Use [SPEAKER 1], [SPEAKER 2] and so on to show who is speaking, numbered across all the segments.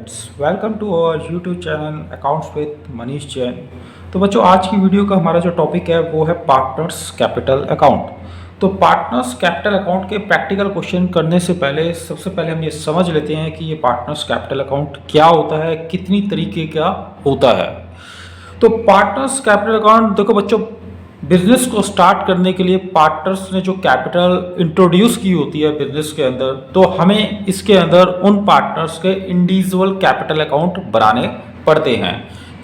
[SPEAKER 1] Friends, welcome to our YouTube channel accounts with Manish Jain. तो बच्चों, आज की वीडियो का हमारा जो टॉपिक है वो है पार्टनर्स कैपिटल अकाउंट। तो पार्टनर्स कैपिटल अकाउंट के प्रैक्टिकल क्वेश्चन करने से पहले सबसे पहले हम ये समझ लेते हैं कि ये पार्टनर्स कैपिटल अकाउंट क्या होता है, कितनी तरीके का होता है। तो पार्टनर्स कैपिटल अकाउंट देखो बच्चों, बिजनेस को स्टार्ट करने के लिए पार्टनर्स ने जो कैपिटल इंट्रोड्यूस की होती है बिजनेस के अंदर, तो हमें इसके अंदर उन पार्टनर्स के इंडिविजुअल कैपिटल अकाउंट बनाने पड़ते हैं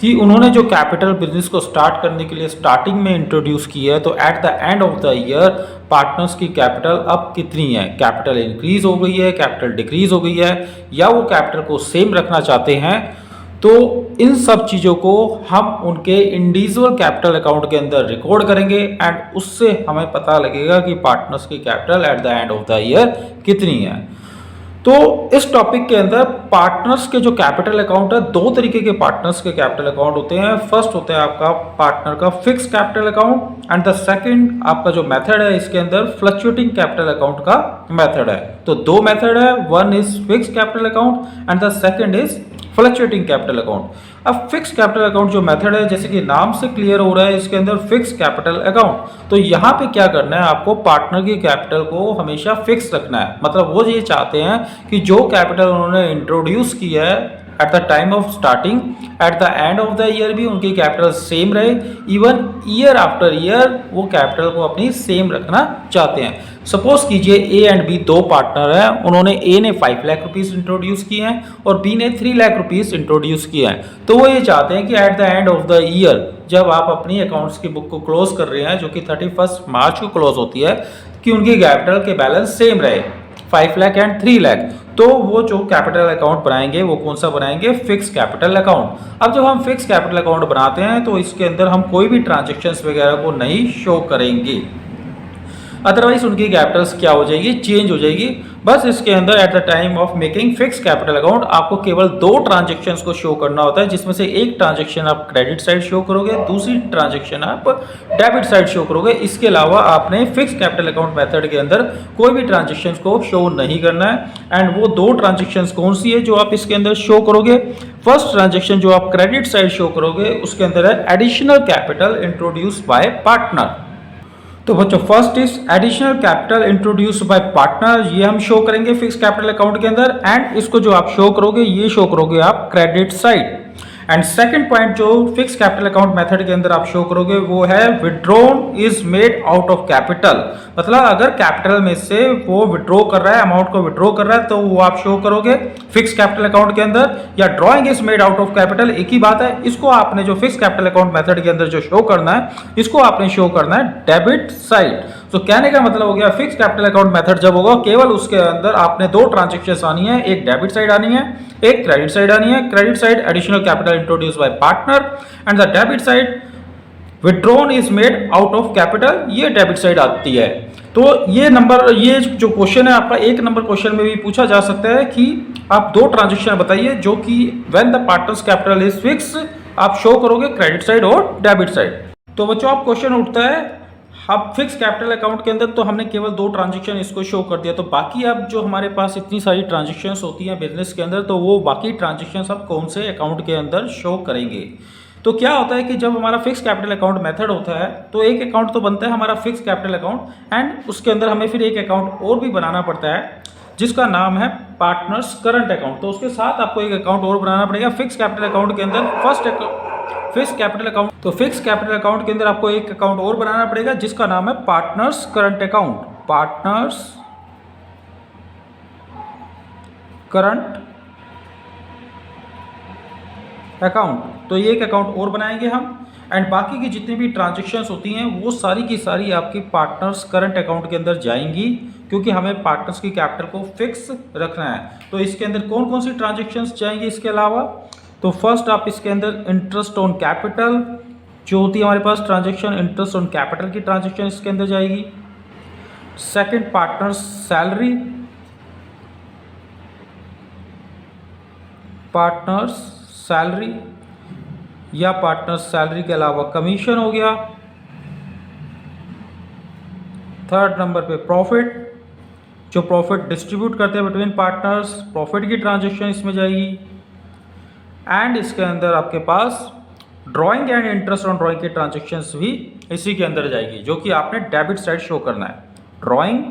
[SPEAKER 1] कि उन्होंने जो कैपिटल बिजनेस को स्टार्ट करने के लिए स्टार्टिंग में इंट्रोड्यूस की है, तो at the end of the year partners की कैपिटल अब कितनी है, कैपिटल इंक्रीज हो गई है, कैपिटल डिक्रीज हो गई है, या वो कैपिटल को सेम रखना चाहते हैं। तो इन सब चीज़ों को हम उनके इंडिविजुअल कैपिटल अकाउंट के अंदर रिकॉर्ड करेंगे एंड उससे हमें पता लगेगा कि पार्टनर्स की capital at the end of the year कितनी है। तो इस टॉपिक के अंदर पार्टनर्स के जो कैपिटल अकाउंट है, दो तरीके के पार्टनर्स के कैपिटल अकाउंट होते हैं। फर्स्ट होता है आपका पार्टनर का fix capital account and the second आपका जो मेथड है इसके अंदर फ्लक्चुएटिंग कैपिटल अकाउंट का मेथड है। तो दो मेथड है, one is fix capital account and the second is fluctuating capital account. अब फिक्स कैपिटल अकाउंट जो मेथड है, जैसे कि नाम से क्लियर हो रहा है, इसके अंदर फिक्स कैपिटल अकाउंट, तो यहाँ पे क्या करना है, आपको पार्टनर की कैपिटल को हमेशा फिक्स रखना है। मतलब वो ये चाहते हैं कि जो कैपिटल उन्होंने इंट्रोड्यूस किया है eight the time of starting, at the end of the year भी उनकी कैपिटल सेम रहे, इवन ईयर आफ्टर ईयर वो कैपिटल को अपनी सेम रखना चाहते हैं। सपोज कीजिए ए एंड बी दो पार्टनर हैं, उन्होंने ए ने 5 लाख रुपीस इंट्रोड्यूस किए हैं और बी ने 3 लाख रुपीस इंट्रोड्यूस किए हैं। तो वो ये चाहते हैं कि at the end of the year जब आप अपनी अकाउंट्स की बुक को क्लोज कर रहे हैं, जो कि 31 मार्च को क्लोज होती है, कि उनकी कैपिटल के बैलेंस सेम रहे, 5 लाख एंड 3 लाख। तो वो जो कैपिटल अकाउंट बनाएंगे वो कौन सा बनाएंगे, फिक्स कैपिटल अकाउंट। अब जब हम फिक्स कैपिटल अकाउंट बनाते हैं तो इसके अंदर हम कोई भी ट्रांजेक्शन्स वगैरह को नहीं शो करेंगे, अदरवाइज उनकी कैपिटल्स क्या हो जाएगी, चेंज हो जाएगी। बस इसके अंदर eight the time of making fix capital account आपको केवल दो ट्रांजेक्शन्स को शो करना होता है, जिसमें से एक ट्रांजेक्शन आप क्रेडिट साइड शो करोगे, दूसरी ट्रांजेक्शन आप डेबिट साइड शो करोगे। इसके अलावा आपने फिक्स कैपिटल अकाउंट मेथड के अंदर कोई भी ट्रांजेक्शन को शो नहीं करना है। एंड वो दो ट्रांजेक्शन कौन सी है जो आप इसके अंदर शो करोगे, फर्स्ट ट्रांजेक्शन जो आप क्रेडिट साइड शो करोगे उसके अंदर है additional capital introduce by partner. तो बच्चों, first is additional capital introduce by partner, ये हम शो करेंगे फिक्स कैपिटल अकाउंट के अंदर। एंड इसको जो आप शो करोगे ये शो करोगे आप credit side. And second point जो फिक्स कैपिटल अकाउंट मेथड के अंदर आप शो करोगे वो है withdrawn is made out of capital. मतलब अगर कैपिटल में से वो विड्रॉ कर रहा है, अमाउंट को विड्रॉ कर रहा है, तो वो आप शो करोगे फिक्स कैपिटल अकाउंट के अंदर। या drawing is made out of capital, एक ही बात है। इसको आपने जो फिक्स कैपिटल अकाउंट मेथड के अंदर जो शो करना है, इसको आपने शो करना है डेबिट साइड। तो कहने का मतलब हो गया, फिक्स कैपिटल अकाउंट मेथड जब होगा केवल उसके अंदर आपने दो ट्रांजेक्शन आनी है, एक डेबिट साइड आनी है, एक क्रेडिट साइड आनी है। Credit side additional capital introduce by partner and the debit side withdrawn is made out of capital, ये डेबिट साइड आती है। तो ये नंबर, ये जो क्वेश्चन है आपका एक नंबर क्वेश्चन में भी पूछा जा सकता है कि आप दो ट्रांजेक्शन बताइए जो कि when the partners capital is fix आप शो करोगे क्रेडिट साइड और डेबिट साइड। तो बच्चों, आप क्वेश्चन उठता है, अब फिक्स कैपिटल अकाउंट के अंदर तो हमने केवल दो ट्रांजेक्शन इसको शो कर दिया, तो बाकी अब जो हमारे पास इतनी सारी ट्रांजेक्शन्स होती हैं बिजनेस के अंदर, तो वो बाकी ट्रांजेक्शन्स अब कौन से अकाउंट के अंदर शो करेंगे। तो क्या होता है कि जब हमारा फिक्स कैपिटल अकाउंट मेथड होता है तो एक अकाउंट तो बनता है हमारा फिक्स कैपिटल अकाउंट, एंड उसके अंदर हमें फिर एक अकाउंट और भी बनाना पड़ता है जिसका नाम है पार्टनर्स करंट अकाउंट। तो उसके साथ आपको एक अकाउंट और बनाना पड़ेगा फिक्स कैपिटल अकाउंट के अंदर, फिक्स कैपिटल अकाउंट। तो फिक्स कैपिटल अकाउंट के अंदर आपको एक अकाउंट और बनाना पड़ेगा जिसका नाम है partners current account, partners current account. तो ये एक अकाउंट और बनाएंगे हम, एंड बाकी की जितनी भी ट्रांजेक्शन्स होती हैं वो सारी की सारी आपकी पार्टनर्स करंट अकाउंट के अंदर जाएंगी, क्योंकि हमें पार्टनर्स की कैपिटल को फिक्स रखना है। तो इसके अंदर कौन कौन सी ट्रांजेक्शन्स जाएंगी इसके अलावा, तो फर्स्ट आप इसके अंदर इंटरेस्ट ऑन कैपिटल जो होती है हमारे पास ट्रांजेक्शन, इंटरेस्ट ऑन कैपिटल की ट्रांजेक्शन इसके अंदर जाएगी। Second partners salary, partners salary या पार्टनर्स सैलरी के अलावा कमीशन हो गया। थर्ड नंबर पे प्रॉफिट, जो प्रॉफिट डिस्ट्रीब्यूट करते हैं बिटवीन पार्टनर्स, प्रॉफिट की ट्रांजेक्शन इसमें जाएगी। एंड इसके अंदर आपके पास drawing and interest on drawing के ट्रांजेक्शन्स भी इसी के अंदर जाएगी, जो कि आपने डेबिट साइड शो करना है। ड्राइंग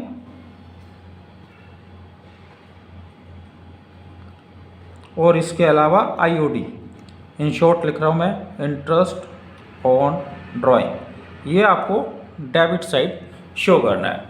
[SPEAKER 1] और इसके अलावा आईओडी, इन शॉर्ट लिख रहा हूँ मैं, इंटरेस्ट ऑन ड्राइंग, ये आपको डेबिट साइड शो करना है।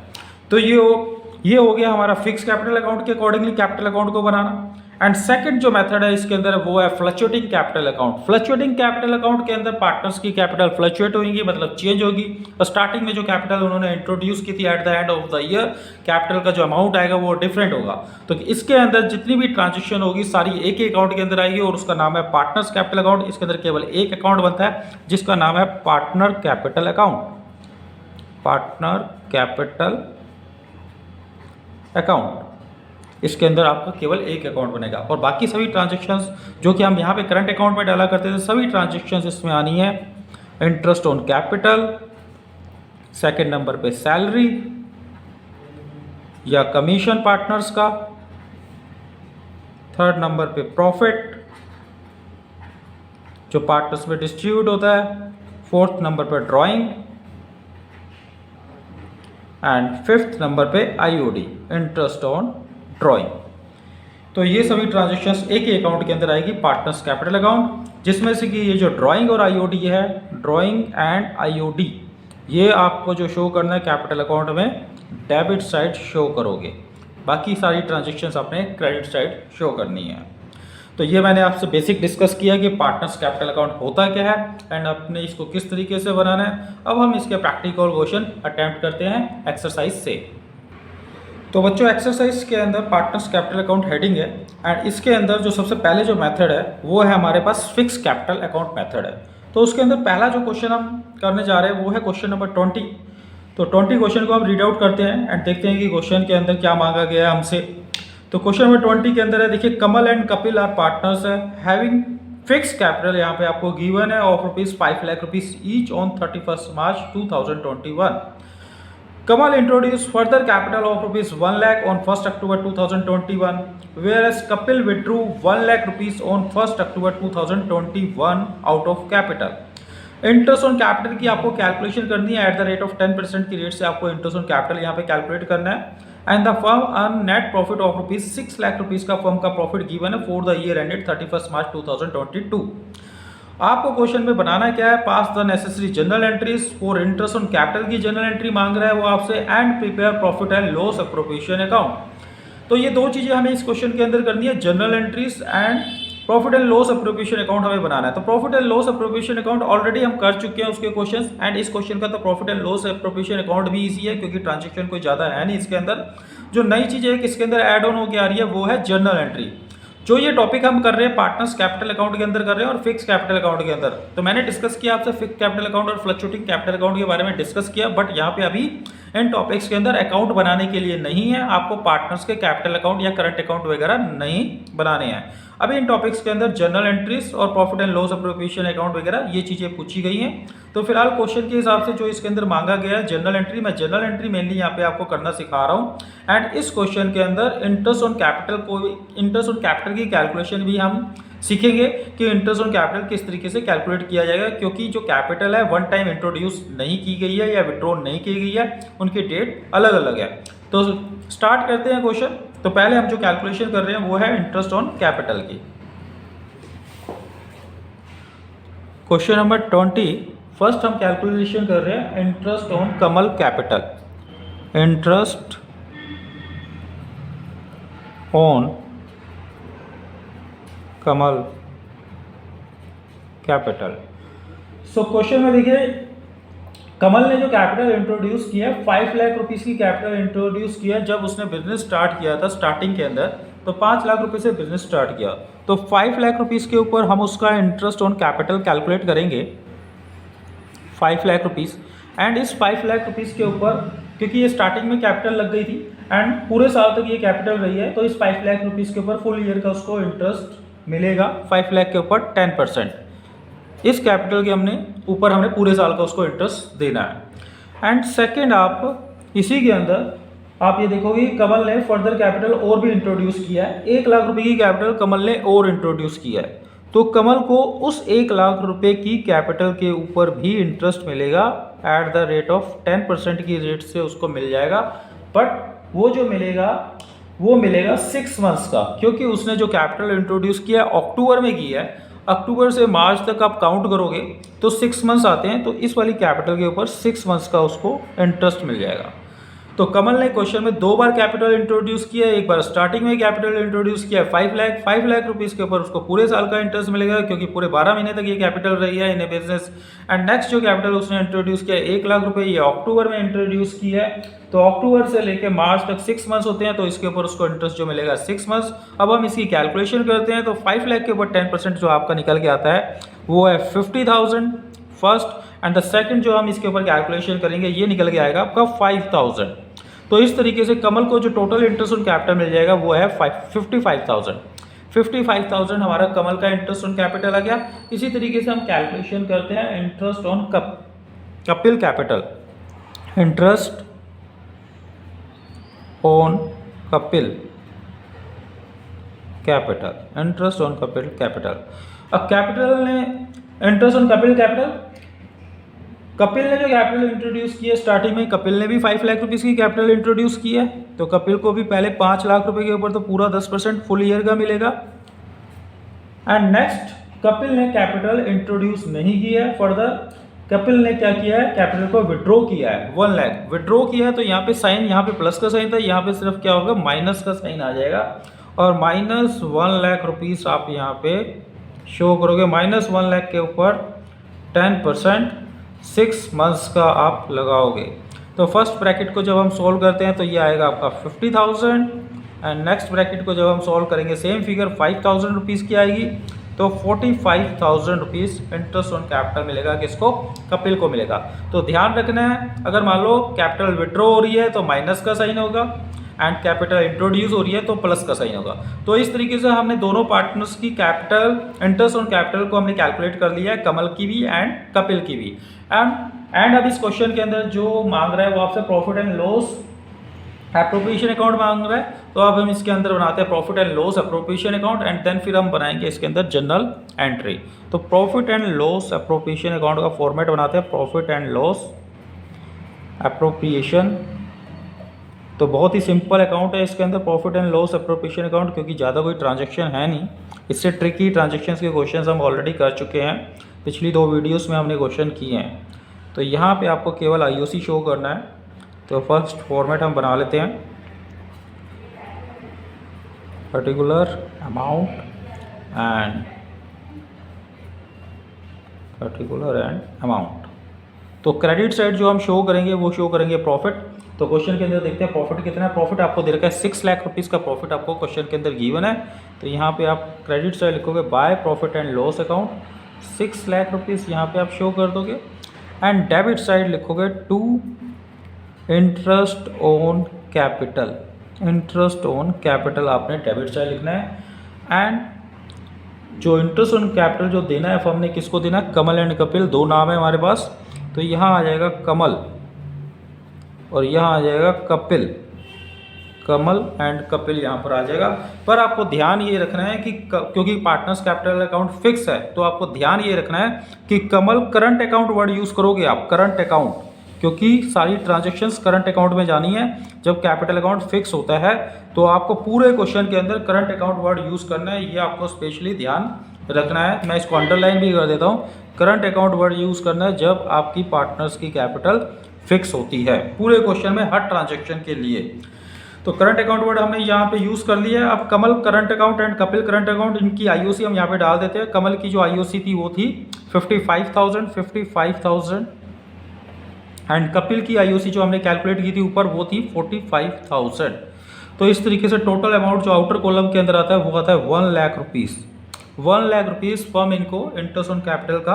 [SPEAKER 1] तो ये हो गया हमारा फिक्स कैपिटल अकाउंट के अकॉर्डिंगली कैपिटल अकाउंट को बनाना। एंड सेकंड जो मेथड है इसके अंदर वो है fluctuating capital account. Fluctuating capital account के अंदर पार्टनर्स की कैपिटल फ्लक्चुएट होगी, मतलब चेंज होगी। और स्टार्टिंग में जो कैपिटल उन्होंने इंट्रोड्यूस की थी at the end of the year, capital का जो अमाउंट आएगा वो डिफरेंट होगा। तो इसके अंदर जितनी भी ट्रांजेक्शन होगी सारी एक ही अकाउंट के अंदर आएगी और उसका नाम है पार्टनर्स कैपिटल अकाउंट। इसके अंदर केवल एक अकाउंट बनता है जिसका नाम है partner capital account. Partner capital account, इसके अंदर आपका केवल एक अकाउंट बनेगा और बाकी सभी ट्रांजैक्शंस जो कि हम यहाँ पे करंट अकाउंट में डाला करते थे, सभी ट्रांजैक्शंस इसमें आनी है। Interest on capital, second number पे सैलरी या कमीशन पार्टनर्स का, थर्ड नंबर पे प्रॉफिट जो पार्टनर्स में डिस्ट्रीब्यूट होता है, फोर्थ नंबर पे ड्राइंग एंड फिफ्थ नंबर पे आईओडी, इंटरेस्ट ऑन ड्राइंग। तो ये सभी ट्रांजैक्शंस एक ही अकाउंट के अंदर आएगी, पार्टनर्स कैपिटल अकाउंट, जिसमें से कि ये जो ड्राइंग और आईओडी है, ड्राइंग एंड आईओडी, ये आपको जो शो करना है कैपिटल अकाउंट में डेबिट साइड शो करोगे, बाकी सारी ट्रांजैक्शंस आपने क्रेडिट साइड शो करनी है। तो ये मैंने आपसे बेसिक डिस्कस किया कि पार्टनर्स कैपिटल अकाउंट होता क्या है एंड अपने इसको किस तरीके से बनाना है। अब हम इसके प्रैक्टिकल क्वेश्चन अटेम्प्ट करते हैं एक्सरसाइज से। तो बच्चों एक्सरसाइज के अंदर पार्टनर्स कैपिटल अकाउंट हेडिंग है एंड इसके अंदर जो सबसे पहले जो मेथड है वो है हमारे पास फिक्स कैपिटल अकाउंट मेथड है। तो उसके अंदर पहला जो क्वेश्चन हम करने जा रहे हैं वो है क्वेश्चन नंबर 20। तो 20 क्वेश्चन को हम रीड आउट करते हैं एंड देखते हैं कि क्वेश्चन के अंदर क्या मांगा गया है हमसे। तो क्वेश्चन नंबर 20 के अंदर है, देखिए कमल एंड कपिल आर पार्टनर्स है हैविंग फिक्स कैपिटल, यहाँ पे आपको गिवन है of ₹5 lakh each on 31 March 2021। Kamal introduced further capital of ₹1 lakh on 1st October 2021, whereas Kapil withdrew ₹1 lakh on 1st October 2021 out of capital. Interest on capital की आपको calculation करनी है, at the rate of 10% की rate से आपको interest on capital यहाँ पे calculate करना है। And the firm earn net profit of ₹6 lakh का फर्म का प्रॉफिट गिवन है for the year ended 31 March 2022। आपको क्वेश्चन में बनाना क्या है, pass the necessary journal entries for interest on capital की जनरल एंट्री मांग रहा है वो आपसे, and prepare profit and loss appropriation account. तो ये दो चीजें हमें इस क्वेश्चन के अंदर करनी है, general entries and profit and loss appropriation account हमें बनाना है। तो profit and loss appropriation account already हम कर चुके हैं उसके क्वेश्चंस, एंड इस क्वेश्चन का तो profit and loss appropriation account भी इजी है क्योंकि ट्रांजैक्शन कोई ज्यादा है नहीं इसके अंदर। जो नई चीज है इसके अंदर ऐड ऑन होकर आ रही है वो है जनरल एंट्री। जो ये टॉपिक हम कर रहे हैं पार्टनर्स कैपिटल अकाउंट के अंदर कर रहे हैं और फिक्स कैपिटल अकाउंट के अंदर। तो मैंने डिस्कस किया आपसे फिक्स कैपिटल अकाउंट और फ्लक्चुएटिंग कैपिटल अकाउंट के बारे में डिस्कस किया, बट यहाँ पे अभी इन टॉपिक्स के अंदर अकाउंट बनाने के लिए नहीं है, आपको पार्टनर्स के कैपिटल अकाउंट या करंट अकाउंट वगैरह नहीं बनाने हैं। अभी इन टॉपिक्स के अंदर जनरल एंट्रीज और profit and loss appropriation account वगैरह ये चीजें पूछी गई हैं। तो फिलहाल क्वेश्चन के हिसाब से जो इसके अंदर मांगा गया है जनरल एंट्री, मैं जनरल एंट्री मेनली यहाँ पे आपको करना सिखा रहा हूँ। एंड इस क्वेश्चन के अंदर इंटरेस्ट ऑन कैपिटल की कैलकुलेशन भी हम सीखेंगे कि इंटरेस्ट ऑन कैपिटल किस तरीके से कैलकुलेट किया जाएगा, क्योंकि जो कैपिटल है वन टाइम इंट्रोड्यूस नहीं की गई है या विड्रॉ नहीं की गई है, उनकी डेट अलग अलग है। तो स्टार्ट करते हैं क्वेश्चन। तो पहले हम जो कैलकुलेशन कर रहे हैं वो है इंटरेस्ट ऑन कैपिटल की। क्वेश्चन नंबर 20, फर्स्ट हम कैलकुलेशन कर रहे हैं interest on Kamal capital. Interest on Kamal capital. So question में देखिए कमल ने जो कैपिटल इंट्रोड्यूस किया 5 लाख रुपीस की कैपिटल इंट्रोड्यूस किया जब उसने बिजनेस स्टार्ट किया था स्टार्टिंग के अंदर, तो 5 लाख रुपए से बिजनेस स्टार्ट किया। तो 5 लाख रुपीस के ऊपर हम उसका इंटरेस्ट ऑन कैपिटल कैलकुलेट करेंगे 5 लाख रुपीस। एंड इस 5 लाख रुपीस के ऊपर क्योंकि ये स्टार्टिंग में कैपिटल लग गई थी एंड पूरे साल तक ये कैपिटल रही है, तो इस 5 लाख रुपीस के ऊपर फुल ईयर का उसको इंटरेस्ट मिलेगा 5 लाख के ऊपर 10%। इस कैपिटल के हमने पूरे साल का उसको इंटरेस्ट देना है। एंड सेकेंड आप इसी के अंदर आप ये देखोगे कमल ने फर्दर कैपिटल और भी इंट्रोड्यूस किया है, 1 लाख रुपए की कैपिटल कमल ने और इंट्रोड्यूस किया है। तो कमल को उस 1 लाख रुपए की कैपिटल के ऊपर भी इंटरेस्ट मिलेगा एट द रेट ऑफ 10% की रेट से उसको मिल जाएगा। बट वो जो मिलेगा वो मिलेगा 6 मंथ्स का, क्योंकि उसने जो कैपिटल इंट्रोड्यूस किया अक्टूबर में किया है। अक्टूबर से मार्च तक आप काउंट करोगे तो 6 मंथ्स आते हैं, तो इस वाली कैपिटल के ऊपर 6 मंथ्स का उसको इंटरेस्ट मिल जाएगा। तो कमल ने क्वेश्चन में 2 बार कैपिटल इंट्रोड्यूस किया, एक बार स्टार्टिंग में कैपिटल इंट्रोड्यूस किया 5 लाख रुपीस के ऊपर उसको पूरे साल का इंटरेस्ट मिलेगा, क्योंकि पूरे 12 महीने तक ये कैपिटल रही है इन ए बिजनेस। एंड नेक्स्ट जो कैपिटल उसने इंट्रोड्यूस किया 1 लाख रुपए, ये अक्टूबर में इंट्रोड्यूस किया है, तो अक्टूबर से लेकर मार्च तक 6 मंथ्स होते हैं, तो इसके ऊपर उसको इंटरेस्ट जो मिलेगा 6 मंथ्स। अब हम इसकी कैलकुलेशन करते हैं, तो 5 लाख के ऊपर 10% जो आपका निकल के आता है वो है 50,000 फर्स्ट, एंड द सेकंड जो हम इसके ऊपर कैलकुलेशन करेंगे ये निकल के आएगा आपका 5,000। तो इस तरीके से कमल को जो टोटल इंटरेस्ट ऑन कैपिटल मिल जाएगा वो है 55,000 हमारा कमल का इंटरेस्ट ऑन कैपिटल आ गया। इसी तरीके से हम कैलकुलेशन करते हैं interest on Kapil capital. Interest on Kapil capital, interest on Kapil capital. अब कैपिटल ने interest on Kapil capital, Kapil ने जो कैपिटल इंट्रोड्यूस किया स्टार्टिंग में, कपिल ने भी 5 लाख रुपीस की कैपिटल इंट्रोड्यूस किया है, तो कपिल को भी पहले 5 लाख रुपए के ऊपर तो पूरा 10% फुल ईयर का मिलेगा। एंड नेक्स्ट कपिल ने कैपिटल इंट्रोड्यूस नहीं किया है फर्दर, कपिल ने क्या किया है, कैपिटल को विड्रॉ किया है 1 लाख विड्रॉ किया है, तो यहाँ पे साइन, यहाँ पे प्लस का साइन था, यहाँ पे सिर्फ क्या होगा माइनस का साइन आ जाएगा, और -1 लाख रुपीस आप यहाँ पे शो करोगे। -1 लाख के ऊपर 10% 6 मंथ्स का आप लगाओगे। तो फर्स्ट ब्रैकेट को जब हम सॉल्व करते हैं तो ये आएगा आपका 50,000, एंड नेक्स्ट ब्रैकेट को जब हम सॉल्व करेंगे सेम फिगर 5,000 रुपीज़ की आएगी, तो 45,000 रुपीज़ इंटरेस्ट ऑन कैपिटल मिलेगा, किसको, कपिल को मिलेगा। तो ध्यान रखना है, अगर मान लो कैपिटल विड्रॉ हो रही है तो माइनस का साइन होगा, एंड कैपिटल इंट्रोड्यूस हो रही है तो प्लस का साइन होगा। तो इस तरीके से हमने दोनों पार्टनर्स की कैपिटल, इंटरेस्ट ऑन कैपिटल को हमने कैलकुलेट कर लिया है, कमल की भी एंड कपिल की भी। एंड अब इस क्वेश्चन के अंदर जो मांग रहा है वो आपसे profit and loss appropriation account मांग रहा है, तो अब हम इसके अंदर बनाते हैं profit and loss appropriation account, and then फिर हम बनाएंगे इसके अंदर जनरल एंट्री। तो profit and loss appropriation account का फॉर्मेट बनाते हैं प्रॉफिट एंड लॉस एप्रोप्रिएशन। तो बहुत ही सिंपल अकाउंट है इसके अंदर profit and loss appropriation account, क्योंकि ज़्यादा कोई ट्रांजैक्शन है नहीं। इससे ट्रिकी ट्रांजैक्शंस के क्वेश्चंस हम ऑलरेडी कर चुके हैं, पिछली 2 वीडियोस में हमने क्वेश्चन किए हैं। तो यहाँ पे आपको केवल आईओसी शो करना है। तो फर्स्ट फॉर्मेट हम बना लेते हैं, पर्टिकुलर अमाउंट एंड अमाउंट। तो क्रेडिट साइड जो हम शो करेंगे वो शो करेंगे प्रॉफिट। तो क्वेश्चन के अंदर देखते हैं प्रॉफिट कितना है। प्रॉफिट आपको दे रखा है 6 लाख रुपीज़ का प्रॉफिट आपको क्वेश्चन के अंदर गिवन है। तो यहाँ पे आप क्रेडिट साइड लिखोगे by profit and loss account, 6 lakh rupees यहाँ पे आप शो कर दोगे, एंड डेबिट साइड लिखोगे to interest on capital. Interest on capital आपने डेबिट साइड लिखना है, एंड जो इंटरेस्ट ऑन कैपिटल जो देना है फर्म ने किसको देना है, कमल एंड कपिल, 2 नाम है हमारे पास। तो यहाँ आ जाएगा कमल और यहाँ आ जाएगा कपिल, कमल एंड कपिल यहाँ पर आ जाएगा। पर आपको ध्यान ये रखना है कि क्योंकि पार्टनर्स कैपिटल अकाउंट फिक्स है, तो आपको ध्यान ये रखना है कि कमल करंट अकाउंट वर्ड यूज़ करोगे आप, करंट अकाउंट, क्योंकि सारी ट्रांजैक्शंस करंट अकाउंट में जानी है। जब कैपिटल अकाउंट फिक्स होता है तो आपको पूरे क्वेश्चन के अंदर करंट अकाउंट वर्ड यूज़ करना है, ये आपको स्पेशली ध्यान रखना है। मैं इसको अंडरलाइन भी कर देता हूँ, करंट अकाउंट वर्ड यूज़ करना है जब आपकी पार्टनर्स की कैपिटल फिक्स होती है पूरे क्वेश्चन में हर ट्रांजैक्शन के लिए। तो करंट अकाउंट वर्ड हमने यहाँ पे यूज़ कर लिया है। अब Kamal current account and Kapil current account, इनकी आईओसी हम यहाँ पे डाल देते हैं। कमल की जो आईओसी थी वो थी 55,000 एंड कपिल की आईओसी जो हमने कैलकुलेट की थी ऊपर वो थी 45,000। तो इस तरीके से टोटल अमाउंट जो आउटर कॉलम के अंदर आता है वो आता है 1 lakh rupees. 1 lakh rupees firm इनको इंटरेस्ट ऑन कैपिटल का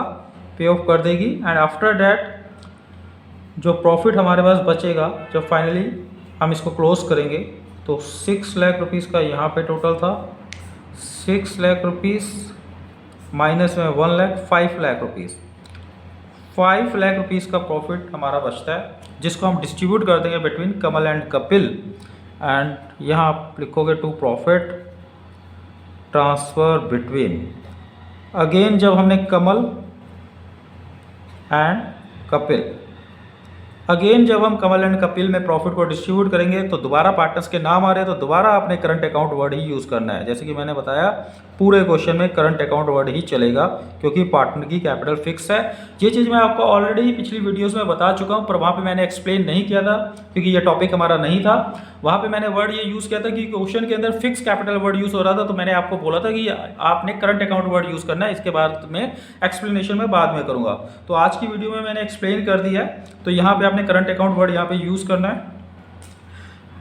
[SPEAKER 1] पे ऑफ कर देगी, एंड आफ्टर डैट जो प्रॉफिट हमारे पास बचेगा जब फाइनली हम इसको क्लोज करेंगे तो 6 लाख रुपीज़ का यहाँ पे टोटल था, 6 लाख रुपीज़ माइनस में 1 लाख, 5 लाख रुपीज़, 5 लाख रुपीज़ का प्रॉफिट हमारा बचता है, जिसको हम डिस्ट्रीब्यूट कर देंगे between Kamal and Kapil. And यहाँ आप लिखोगे to profit transfer between again जब हमने कमल एंड कपिल, अगेन जब हम कमल एंड कपिल में प्रॉफिट को डिस्ट्रीब्यूट करेंगे तो दोबारा पार्टनर्स के नाम आ रहे हैं तो दोबारा आपने करंट अकाउंट वर्ड ही यूज़ करना है। जैसे कि मैंने बताया पूरे क्वेश्चन में करंट अकाउंट वर्ड ही चलेगा क्योंकि पार्टनर की कैपिटल फिक्स है। ये चीज़ मैं आपको ऑलरेडी पिछली वीडियोस में बता चुका हूँ, पर वहाँ पे मैंने एक्सप्लेन नहीं किया था क्योंकि ये टॉपिक हमारा नहीं था। वहाँ पे मैंने वर्ड ये यूज़ किया था कि क्वेश्चन के अंदर फिक्स कैपिटल वर्ड यूज़ हो रहा था, तो मैंने आपको बोला था कि आपने करंट अकाउंट वर्ड यूज़ करना है। इसके बाद में एक्सप्लेनेशन में बाद में करूँगा। तो आज की वीडियो में मैंने एक्सप्लेन कर दिया है, तो यहाँ पे आपने करंट अकाउंट वर्ड यहाँ पे यूज़ करना है।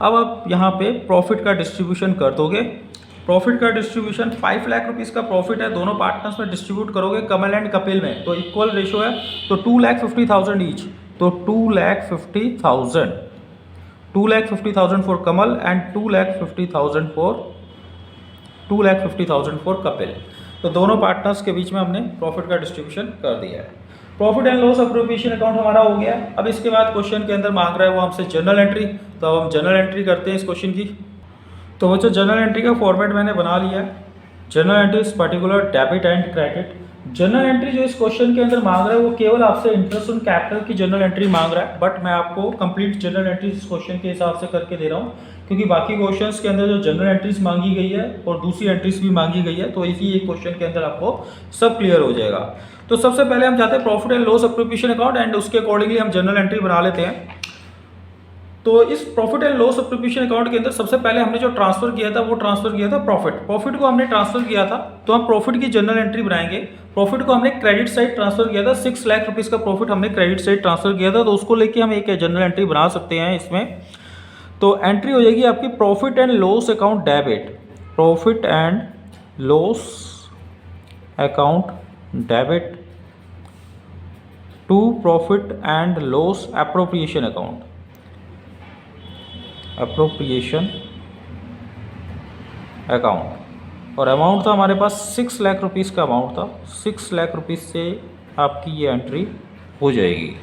[SPEAKER 1] अब आप यहाँ पे प्रॉफिट का डिस्ट्रीब्यूशन कर दोगे। प्रॉफिट का डिस्ट्रीब्यूशन 5 लाख रुपीज़ का प्रॉफिट है, दोनों पार्टनर्स में डिस्ट्रीब्यूट करोगे कमल एंड कपिल में, तो इक्वल रेशो है, तो 2,50,000 ईच, तो 2,50,000 for Kamal and 2,50,000 for Kapil. तो दोनों पार्टनर्स के बीच में हमने प्रॉफिट का डिस्ट्रीब्यूशन कर दिया है। Profit and loss appropriation account हमारा हो गया। अब इसके बाद क्वेश्चन के अंदर मांग रहा है वो हमसे जर्नल एंट्री, तो अब हम जर्नल एंट्री करते हैं इस क्वेश्चन की। तो वो जो जर्नल एंट्री का फॉर्मेट मैंने बना लिया है। Journal entry is particular debit and credit. Journal entry जो इस क्वेश्चन के अंदर मांग रहा है वो केवल आपसे इंटरेस्ट ऑन कैपिटल की जर्नल एंट्री मांग रहा है, बट मैं आपको कंप्लीट जर्नल एंट्री इस क्वेश्चन के हिसाब से करके दे रहा हूँ क्योंकि बाकी क्वेश्चंस के अंदर जो जनरल एंट्रीज मांगी गई है और दूसरी एंट्रीज भी मांगी गई है, तो इसी एक क्वेश्चन के अंदर आपको सब क्लियर हो जाएगा। तो सबसे पहले हम जाते हैं profit and loss appropriation account and उसके अकॉर्डिंगली हम जनरल एंट्री बना लेते हैं। तो इस profit and loss appropriation account के अंदर सबसे पहले हमने जो ट्रांसफर किया था वो ट्रांसफर किया था प्रॉफिट को हमने ट्रांसफर किया था, तो हम प्रॉफिट की जनरल एंट्री बनाएंगे। प्रॉफिट को हमने क्रेडिट साइड ट्रांसफर किया था, 6 लाख रुपीज़ का प्रॉफिट हमने क्रेडिट साइड ट्रांसफर किया था, तो उसको लेके हम एक जनरल एंट्री बना सकते हैं इसमें। तो एंट्री हो जाएगी आपकी profit and loss account debit, profit and loss account debit to profit and loss appropriation account, appropriation account. और अमाउंट था हमारे पास 6 लाख रुपीज़ का अमाउंट था, 6 लाख रुपीज़ से आपकी ये एंट्री हो जाएगी।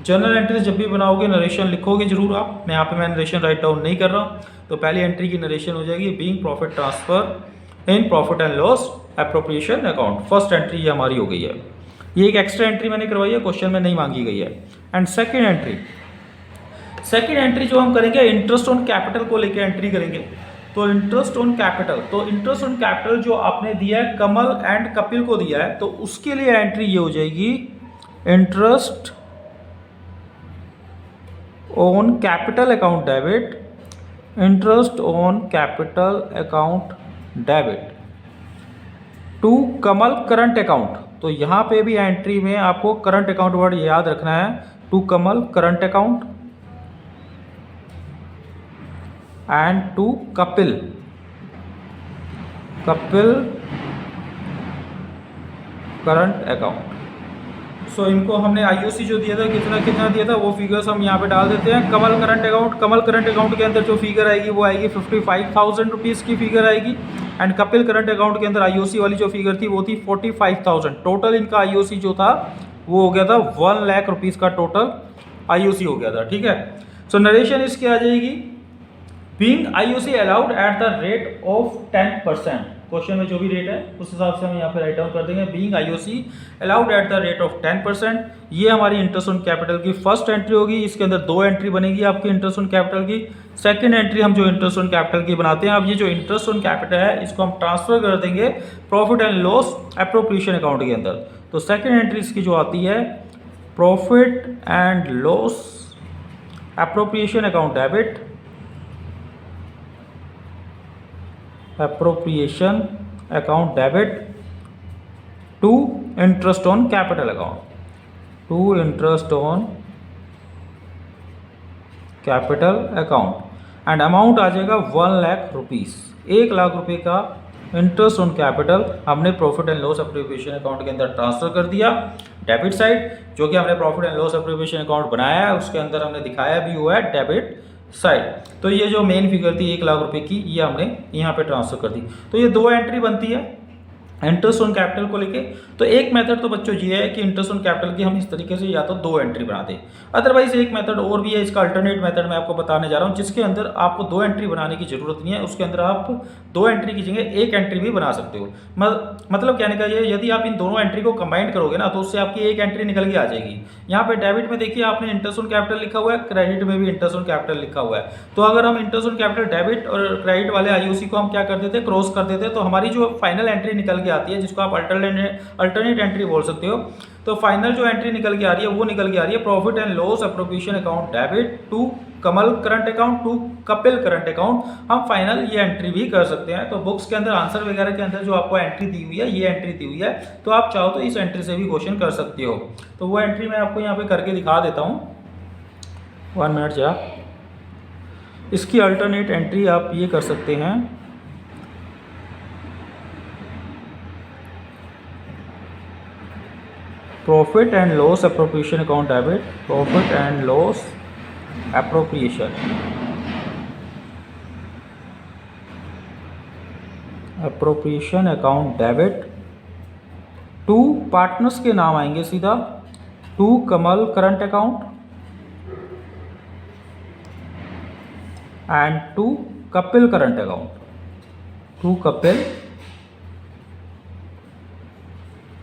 [SPEAKER 1] जर्नल एंट्री जब भी बनाओगे नरेशन लिखोगे जरूर आप, मैं यहाँ पे मैं नरेशन राइट डाउन नहीं कर रहा हूँ। तो पहली एंट्री की नरेशन हो जाएगी being profit transfer in profit and loss appropriation account. First entry ये हमारी हो गई है, ये एक एक्स्ट्रा एंट्री मैंने करवाई है, क्वेश्चन में नहीं मांगी गई है। एंड सेकेंड एंट्री जो हम करेंगे इंटरेस्ट ऑन कैपिटल को लेकर एंट्री करेंगे। तो इंटरेस्ट ऑन कैपिटल जो आपने दिया है कमल एंड कपिल को दिया है, तो उसके लिए एंट्री ये हो जाएगी interest on capital account debit, interest on capital account debit to Kamal current account. तो यहाँ पे भी एंट्री में आपको करंट अकाउंट वर्ड याद रखना है, to Kamal current account and to Kapil current account. So इनको हमने आईओसी जो दिया था कितना दिया था वो फिगर्स हम यहाँ पे डाल देते हैं। कमल करंट अकाउंट के अंदर जो फिगर आएगी वो आएगी 55,000 रुपीज़ की फिगर आएगी। एंड कपिल करंट अकाउंट के अंदर आईओसी वाली जो फिगर थी वो थी 45,000। टोटल इनका आईओसी जो था वो हो गया था 1 लाख रुपीज़ का टोटल आईओसी हो गया था, ठीक है। सो नरेशन इसकी आ जाएगी being IOC allowed at the rate of 10%। Question में जो भी रेट है उस हिसाब से हम यहाँ पे राइट डाउन कर देंगे being IOC allowed at the rate of 10%। ये हमारी इंटरेस्ट ऑन कैपिटल की फर्स्ट एंट्री होगी। इसके अंदर 2 एंट्री बनेगी आपकी इंटरेस्ट ऑन कैपिटल की। सेकंड एंट्री हम जो इंटरेस्ट ऑन कैपिटल की बनाते हैं, अब ये जो इंटरेस्ट ऑन कैपिटल है इसको हम ट्रांसफर कर देंगे profit and loss appropriation account के अंदर। तो सेकेंड एंट्री इसकी जो आती है profit and loss appropriation account debit, appropriation account debit to interest on capital account, to interest on capital account. And amount आ जाएगा 1 लाख रुपीज़, 1 लाख रुपए का इंटरेस्ट ऑन कैपिटल हमने profit and loss appropriation account के अंदर ट्रांसफर कर दिया debit side. जो कि हमने profit and loss appropriation account बनाया है उसके अंदर हमने दिखाया भी हुआ है डेबिट साइड। तो ये जो मेन फिगर थी 1 लाख रुपए की, ये हमने यहाँ पे ट्रांसफर कर दी। तो ये 2 एंट्री बनती है, इंटरेस्ट ऑन कैपिटल को लेके। तो एक मेथड तो बच्चों ये है कि इंटरेस्ट ऑन कैपिटल की हम इस तरीके से या तो 2 एंट्री बना दें, अदरवाइज एक मेथड और भी है, इसका अल्टरनेट मेथड मैं आपको बताने जा रहा हूँ, जिसके अंदर आपको 2 एंट्री बनाने की जरूरत नहीं है, उसके अंदर आप 2 एंट्री की जगह 1 एंट्री भी बना सकते हो। मतलब कहने का ये, यदि आप इन दोनों एंट्री को कंबाइन करोगे ना तो उससे आपकी एक एंट्री निकल के आ जाएगी। यहाँ पे डेबिट में देखिए आपने इंटरेस्ट ऑन कैपिटल लिखा हुआ है, क्रेडिट में भी इंटरेस्ट ऑन कैपिटल लिखा हुआ है। तो अगर हम इंटरेस्ट ऑन कैपिटल डेबिट और क्रेडिट वाले आईओसी को हम क्या कर देते हैं, क्रॉस कर देते हैं, तो हमारी जो फाइनल एंट्री निकल के आती है, जिसको आप अल्टरनेट एंट्री बोल सकते हो, तो फाइनल जो एंट्री निकल के आ रही है वो निकल के आ रही है profit and loss appropriation account debit to Kamal current account to Kapil current account. हम फाइनल ये एंट्री भी कर सकते हैं। तो बुक्स के अंदर आंसर वगैरह के अंदर जो आपको एंट्री दी हुई है, ये एंट्री दी हुई है, तो आप चाहो तो इस एंट्री से भी क्वेश्चन कर सकते हो। तो वो एंट्री मैं आपको यहाँ पे करके दिखा देता हूँ, 1 मिनट जरा। इसकी अल्टरनेट एंट्री आप ये कर सकते हैं, profit and loss appropriation account debit, profit and loss appropriation account debit to partners के नाम आएंगे सीधा, to Kamal current account and to Kapil current account, to Kapil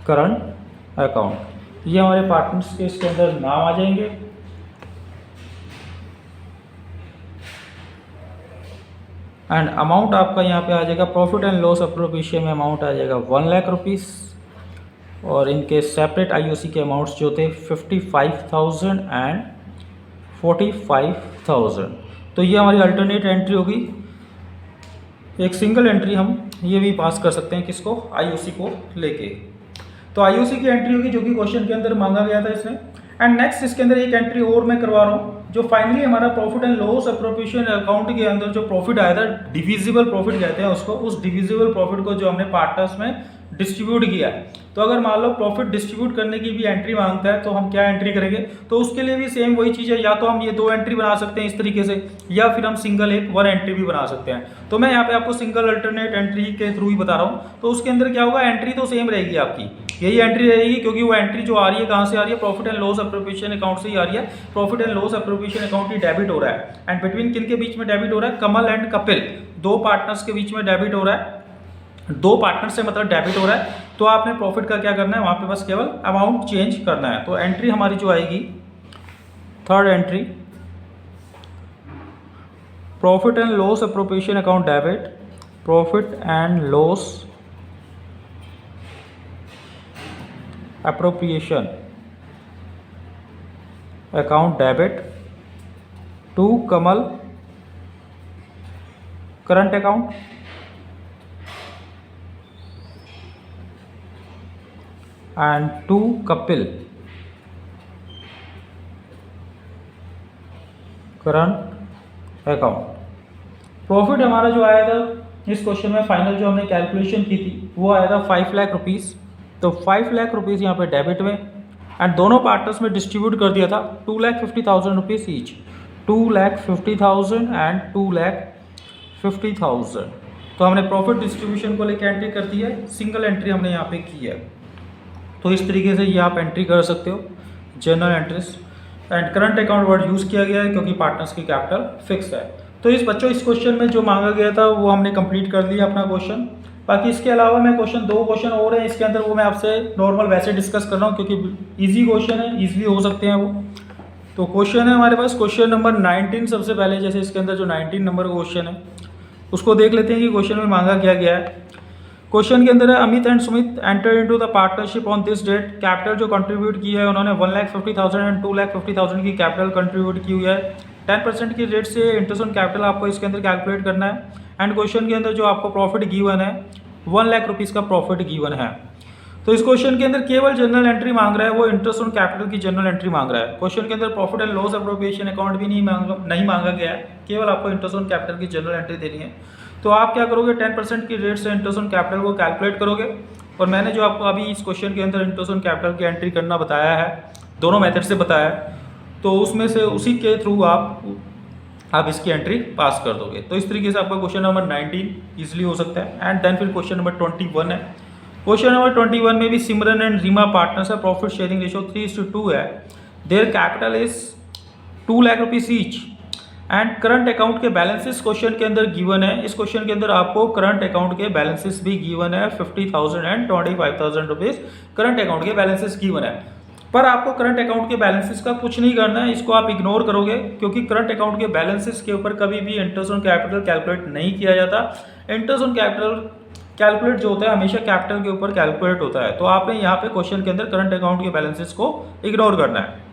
[SPEAKER 1] current account. ये हमारे पार्टनर्स के इसके अंदर नाम आ जाएंगे। एंड अमाउंट आपका यहाँ पे आ जाएगा, प्रॉफिट एंड लॉस एप्रोप्रिएशन में अमाउंट आ जाएगा 1 लाख रुपीज़, और इनके सेपरेट आईओसी के अमाउंट्स जो थे 55,000 एंड 45,000। तो ये हमारी अल्टरनेट एंट्री होगी। एक सिंगल एंट्री हम ये भी पास कर सकते हैं, किसको, आईओसी को लेके। तो आईओसी की एंट्री होगी जो कि क्वेश्चन के अंदर मांगा गया था इसमें। एंड नेक्स्ट इसके अंदर एक एंट्री और मैं करवा रहा हूँ, जो फाइनली हमारा profit and loss appropriation account के अंदर जो प्रॉफिट आया था, डिविजिबल प्रॉफिट कहते हैं उसको, उस डिविजिबल प्रॉफिट को जो हमने पार्टनर्स में डिस्ट्रीब्यूट किया। तो अगर मान लो प्रॉफिट डिस्ट्रीब्यूट करने की भी एंट्री मांगता है तो हम क्या एंट्री करेंगे, तो उसके लिए भी सेम वही चीज़ है, या तो हम ये 2 एंट्री बना सकते हैं इस तरीके से, या फिर हम सिंगल एक 1 एंट्री भी बना सकते हैं। तो मैं यहाँ पे आपको सिंगल अल्टरनेट एंट्री के थ्रू ही बता रहा हूँ। तो उसके अंदर क्या होगा, एंट्री तो सेम रहेगी आपकी, यही एंट्री रहेगी, क्योंकि वो एंट्री जो आ रही है कहाँ से आ रही है, profit and loss appropriation account से ही आ रही है। Profit and loss appropriation account he debit हो रहा है, एंड बिटवीन किन के बीच में डेबिट हो रहा है, कमल एंड कपिल, 2 पार्टनर्स के बीच में डेबिट हो रहा है, 2 पार्टनर से मतलब डेबिट हो रहा है। तो आपने प्रॉफिट का क्या करना है, वहाँ पे बस केवल अमाउंट चेंज करना है। तो एंट्री हमारी जो आएगी, third entry, profit and loss appropriation account debit, profit and loss appropriation account debit to Kamal current account and to Kapil current account. Profit हमारा जो आया था इस क्वेश्चन में, फाइनल जो हमने कैलकुलेशन की थी, वो आया था 5 लाख रुपीज़। तो 5 लाख रुपीज़ यहाँ पे डेबिट में, एंड दोनों पार्टनर्स में डिस्ट्रीब्यूट कर दिया था 2,50,000 रुपीज़ ईच, 2,50,000 एंड 2,50,000। तो हमने प्रॉफिट डिस्ट्रीब्यूशन को लेकर एंट्री कर दी है, सिंगल एंट्री हमने यहाँ पे की है। तो इस तरीके से ये आप एंट्री कर सकते हो, general entries. And current account word use किया गया है क्योंकि पार्टनर्स की कैपिटल फिक्स है। तो इस बच्चों इस क्वेश्चन में जो मांगा गया था वो हमने कंप्लीट कर लिया अपना क्वेश्चन। बाकी इसके अलावा मैं 2 क्वेश्चन और हैं इसके अंदर, वो मैं आपसे नॉर्मल वैसे डिस्कस कर रहा हूँ क्योंकि ईजी क्वेश्चन है, ईजिली हो सकते हैं वो। तो क्वेश्चन है हमारे पास क्वेश्चन नंबर 19। सबसे पहले जैसे इसके अंदर जो 19 नंबर का क्वेश्चन है उसको देख लेते हैं कि क्वेश्चन में मांगा क्या गया है। क्वेश्चन के अंदर है, Amit and Sumit enter into the partnership on this date. Capital जो कंट्रीब्यूट की है उन्होंने 1,50,000 एंड 2,50,000 की कैपिटल कंट्रीब्यूट की हुई है। 10% की रेट से इंटरेस्ट ऑन कैपिटल आपको इसके अंदर कैलकुलेट करना है। एंड क्वेश्चन के अंदर जो आपको प्रॉफिट गिवन है 1 लाख रुपीज़ का प्रॉफिट गिवन है। तो इस क्वेश्चन के अंदर केवल जनरल एंट्री मांग रहा है, वो इंटरेस्ट ऑन कैपिटल की जनरल एंट्री मांग रहा है। क्वेश्चन के अंदर profit and loss appropriation account भी नहीं मांगा गया है, केवल आपको इंटरेस्ट ऑन कैपिटल की जनरल एंट्री देनी है। तो आप क्या करोगे, 10% की रेट से इंटरेस्ट ऑन कैपिटल को कैलकुलेट करोगे। और मैंने जो आपको अभी इस क्वेश्चन के अंदर इंटरेस्ट ऑन कैपिटल की एंट्री करना बताया है, दोनों मेथड से बताया है, तो उसमें से उसी के थ्रू आप इसकी एंट्री पास कर दोगे। तो इस तरीके से आपका क्वेश्चन नंबर 19 ईजिली हो सकता है। एंड देन फिर क्वेश्चन नंबर 21 है। क्वेश्चन नंबर 21 में भी सिमरन एंड रीमा पार्टनर्स है, प्रॉफिट शेयरिंग रेशियो 3:2 है, their capital is 2 lakh rupees each and current account के बैलेंसेस क्वेश्चन के अंदर गिवन है। इस क्वेश्चन के अंदर आपको करंट अकाउंट के बैलेंसेस भी गिवन है, 50,000 एंड 25,000 रुपीज करंट अकाउंट के बैलेंसेस गिवन है। पर आपको करंट अकाउंट के बैलेंसेस का कुछ नहीं करना है, इसको आप इग्नोर करोगे क्योंकि करंट अकाउंट के बैलेंसेस के ऊपर कभी भी इंटरेस्ट ऑन कैपिटल कैलकुलेट नहीं किया जाता। इंटरेस्ट ऑन कैपिटल कैलकुलेट जो होता है हमेशा कैपिटल के ऊपर कैलकुलेट होता है। तो आपने यहाँ पे क्वेश्चन के अंदर करंट अकाउंट के बैलेंसेस को इग्नोर करना है।